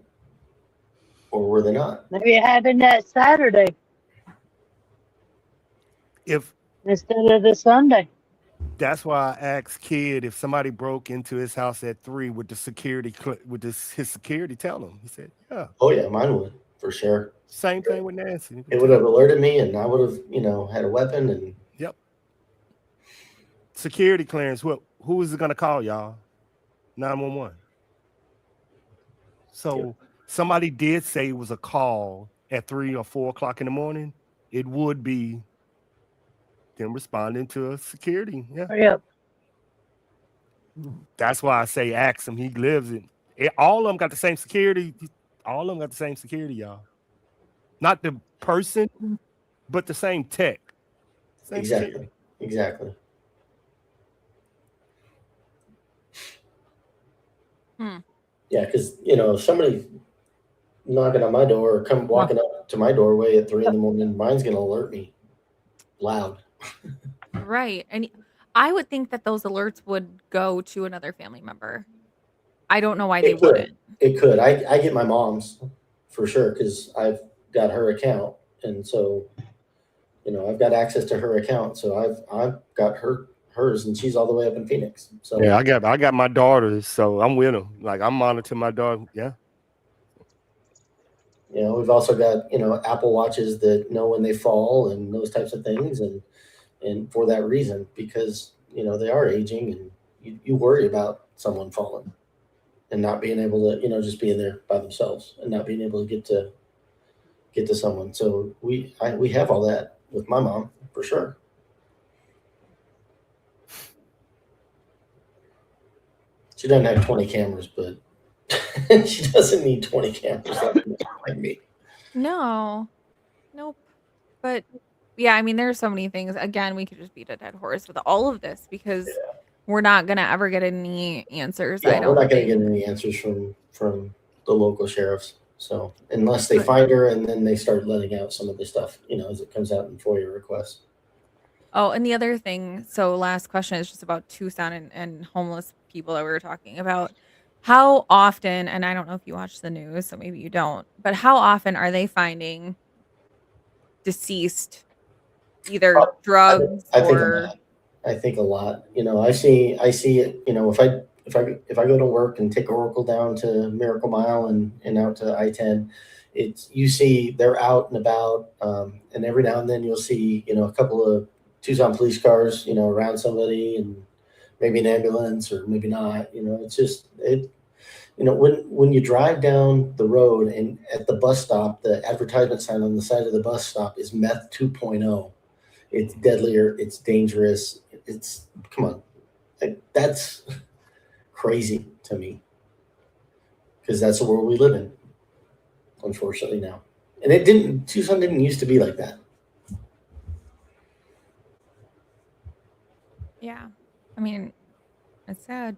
Or were they not? Maybe it happened that Saturday If instead of the Sunday. that's why I asked Kid if somebody broke into his house at 3, would the security his security tell him? He said, yeah. Oh yeah, mine would, for sure. Same thing with Nancy. It would have alerted me and I would have, had a weapon and Yep. Security clearance. Who is it gonna call, y'all? 911. So somebody did say it was a call at 3 or 4 o'clock in the morning. It would be them responding to a security. Yeah. Yep. That's why I say ask him. He lives in all of them got the same security. All of them got the same security, y'all. Not the person, but the same tech. Same exactly. security. Exactly. Yeah, because if somebody knocking on my door or come walking up to my doorway at 3 a.m, mine's gonna alert me loud. Right. And I would think that those alerts would go to another family member. I don't know why they wouldn't. It could. I get my mom's for sure because I've got her account, and so I've got access to her account. So I've got hers, and she's all the way up in Phoenix. So Yeah, I got my daughters, so I'm with them. Like I'm monitoring my daughter. Yeah. we've also got Apple Watches that know when they fall and those types of things, and for that reason, because they are aging, and you worry about someone falling and not being able to just being there by themselves and not being able to get to someone. So we have all that with my mom for sure. She doesn't have 20 cameras, but she doesn't need 20 cameras like me. No. Nope. But yeah, there's so many things. Again, we could just beat a dead horse with all of this because we're not gonna ever get any answers. Yeah, we're not gonna get any answers from the local sheriffs. So unless they find her and then they start letting out some of the stuff, as it comes out in FOIA requests. Oh, and the other thing, so last question is just about Tucson and homeless people that we were talking about. How often, and I don't know if you watch the news, so maybe you don't, but how often are they finding deceased, either drugs I think or? a lot. I think a lot. I see it. If I go to work and take Oracle down to Miracle Mile and out to I-10, you see they're out and about, and every now and then you'll see a couple of Tucson police cars around somebody and maybe an ambulance or maybe not. It's just when you drive down the road and at the bus stop, the advertisement sign on the side of the bus stop is meth 2.0. it's deadlier, it's dangerous. It's come on, like, that's crazy to me because that's the world we live in, unfortunately now. And Tucson didn't used to be like that. Yeah. I mean, it's sad.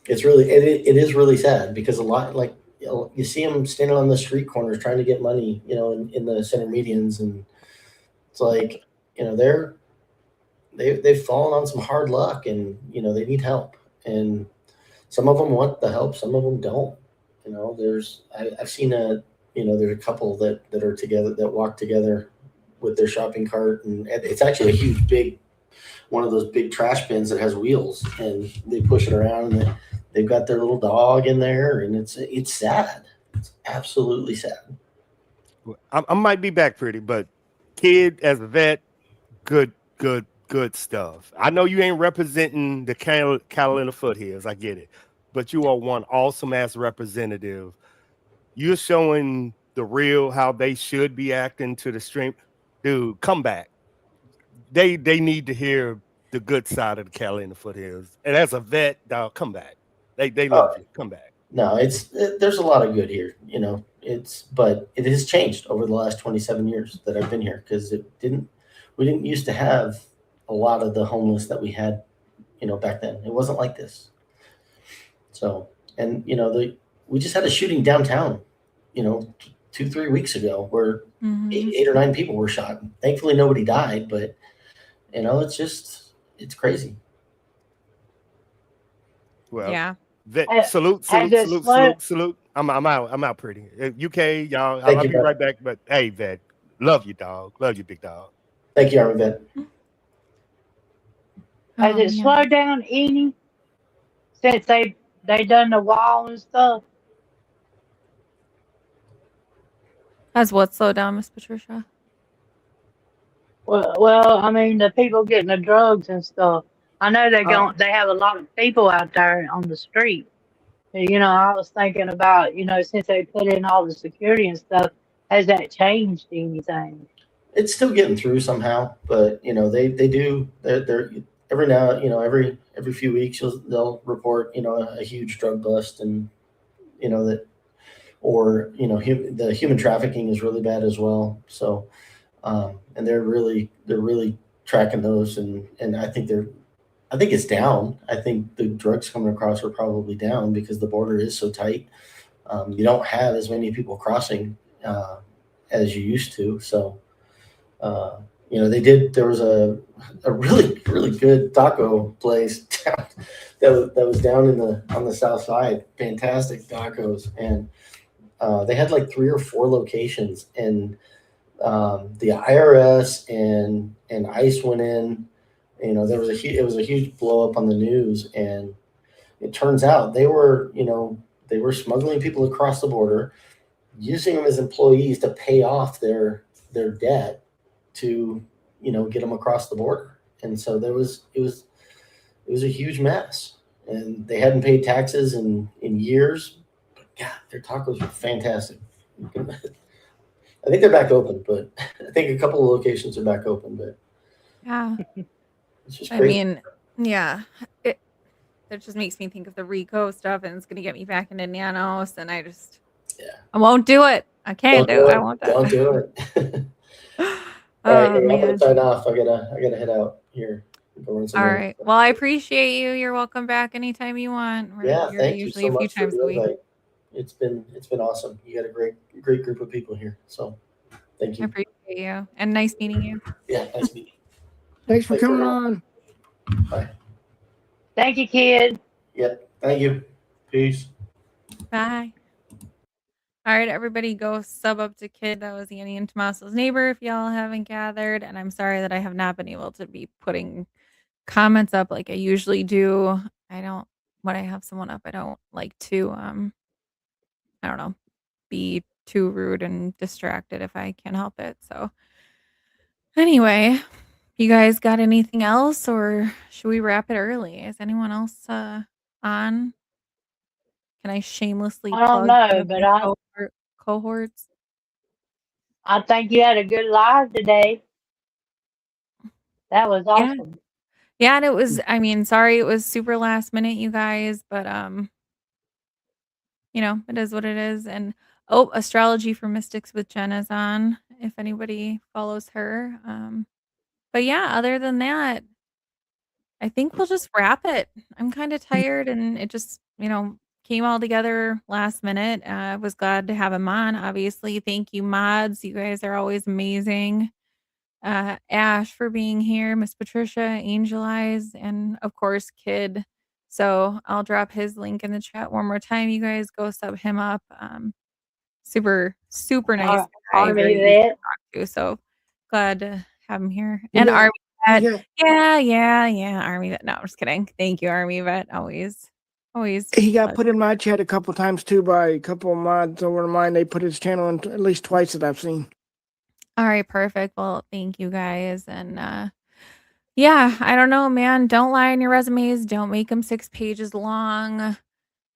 It's really it is really sad because a lot like you see them standing on the street corners trying to get money, in the center medians, and it's like they've fallen on some hard luck, and they need help, and some of them want the help, some of them don't. I've seen there's a couple that are together that walk together with their shopping cart, and it's actually a huge big one of those big trash bins that has wheels, and they push it around, and they've got their little dog in there, and it's sad. It's absolutely sad. I might be back pretty, but kid, as a vet, good stuff. I know you ain't representing the Catalina Foothills, I get it, but you are one awesome ass representative. You're showing the real how they should be acting to the stream. Dude, come back. They need to hear the good side of the Catalina Foothills. And as a vet, dog, come back. They love you. Come back. No, there's a lot of good here, but it has changed over the last 27 years that I've been here, because we didn't used to have a lot of the homeless that we had, back then. It wasn't like this. So, and we just had a shooting downtown, 2-3 weeks ago where Mhm. eight or nine people were shot. Thankfully, nobody died, but it's crazy. Well, Yeah. vet, salute. I'm out pretty. UK, y'all, Thank I'll you, be bro. right back. But hey, vet, love you, dog. Love you, big dog. Thank you, Army Vet. Has Oh, it man. slowed down any since they done the wall and stuff? Has what slowed down, Miss Patricia? Well, I mean the people getting the drugs and stuff. I know they have a lot of people out there on the street. I was thinking about, since they put in all the security and stuff, has that changed anything? It's still getting through somehow, but they do. They're every now every few weeks they'll report a huge drug bust, and that, or the human trafficking is really bad as well. So and they're really tracking those, and I think it's down. I think the drugs coming across are probably down because the border is so tight. You don't have as many people crossing as you used to. So there was a really good taco place down, that was down on the south side. Fantastic tacos, and they had like 3 or 4 locations, and the IRS and ICE went in. It was a huge blow up on the news, and it turns out they were smuggling people across the border, using them as employees to pay off their debt to get them across the border. And so it was a huge mess, and they hadn't paid taxes in years. But God, their tacos were fantastic. I think they're back open, but I think a couple of locations are back open, but Yeah. it's just I crazy. mean, yeah. That just makes me think of the Rico stuff, and it's gonna get me back into Nanos, and I won't do it. I can't do it. I won't do Don't it. do it. All right, I'm gonna sign off. I gotta head out here. Go run some All errands. right. Well, I appreciate you. You're welcome back anytime you want. Yeah, You're thank you usually so a few much for times the a week. invite. It's been awesome. You got a great group of people here. So thank I you. appreciate you. And nice meeting you. Yeah, nice meeting Thanks for Thanks for coming having on. you. Bye. Thank you, kid. Yep. Thank you. Peace. Bye. All right, everybody go sub up to Kid. That was Annie and Tommaso's neighbor, if y'all haven't gathered. And I'm sorry that I have not been able to be putting comments up like I usually do. When I have someone up, I don't like to I don't know, be too rude and distracted if I can help it. So anyway, you guys got anything else, or should we wrap it early? Is anyone else on? Can I shamelessly I don't plug know, one of but my cohorts? I think you had a good live today. That was awesome. Yeah, and it was, I mean, sorry it was super last minute, you guys, but you know, it is what it is. And oh, Astrology for Mystics with Jenna's on, if anybody follows her. But yeah, other than that, I think we'll just wrap it. I'm kind of tired and it just, you know, came all together last minute. I was glad to have him on, obviously. Thank you, mods. You guys are always amazing. Ash for being here, Miss Patricia, Angel Eyes, and of course, Kid. So I'll drop his link in the chat one more time. You guys go sub him up. Super nice guy, very easy to Army talk to. So glad to have him here. You And got- Army Vet. you got- Yeah, Army Vet. No, I'm just kidding. Thank you, Army Vet. Always. He got pleasure. put in my chat a couple times too by a couple of mods over mine. They put his channel in at least twice that I've seen. All right, perfect. Well, thank you guys. And yeah, I don't know, man. Don't lie on your resumes. Don't make them 6 pages long.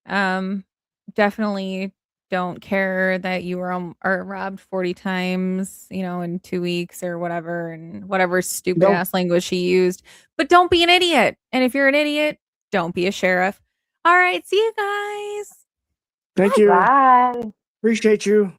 Definitely don't care that you were or robbed 40 times, you know, in 2 weeks or whatever, and whatever stupid Nope. ass language she used. But don't be an idiot. And if you're an idiot, don't be a sheriff. All right, see you guys. Thank you. Bye. Appreciate you.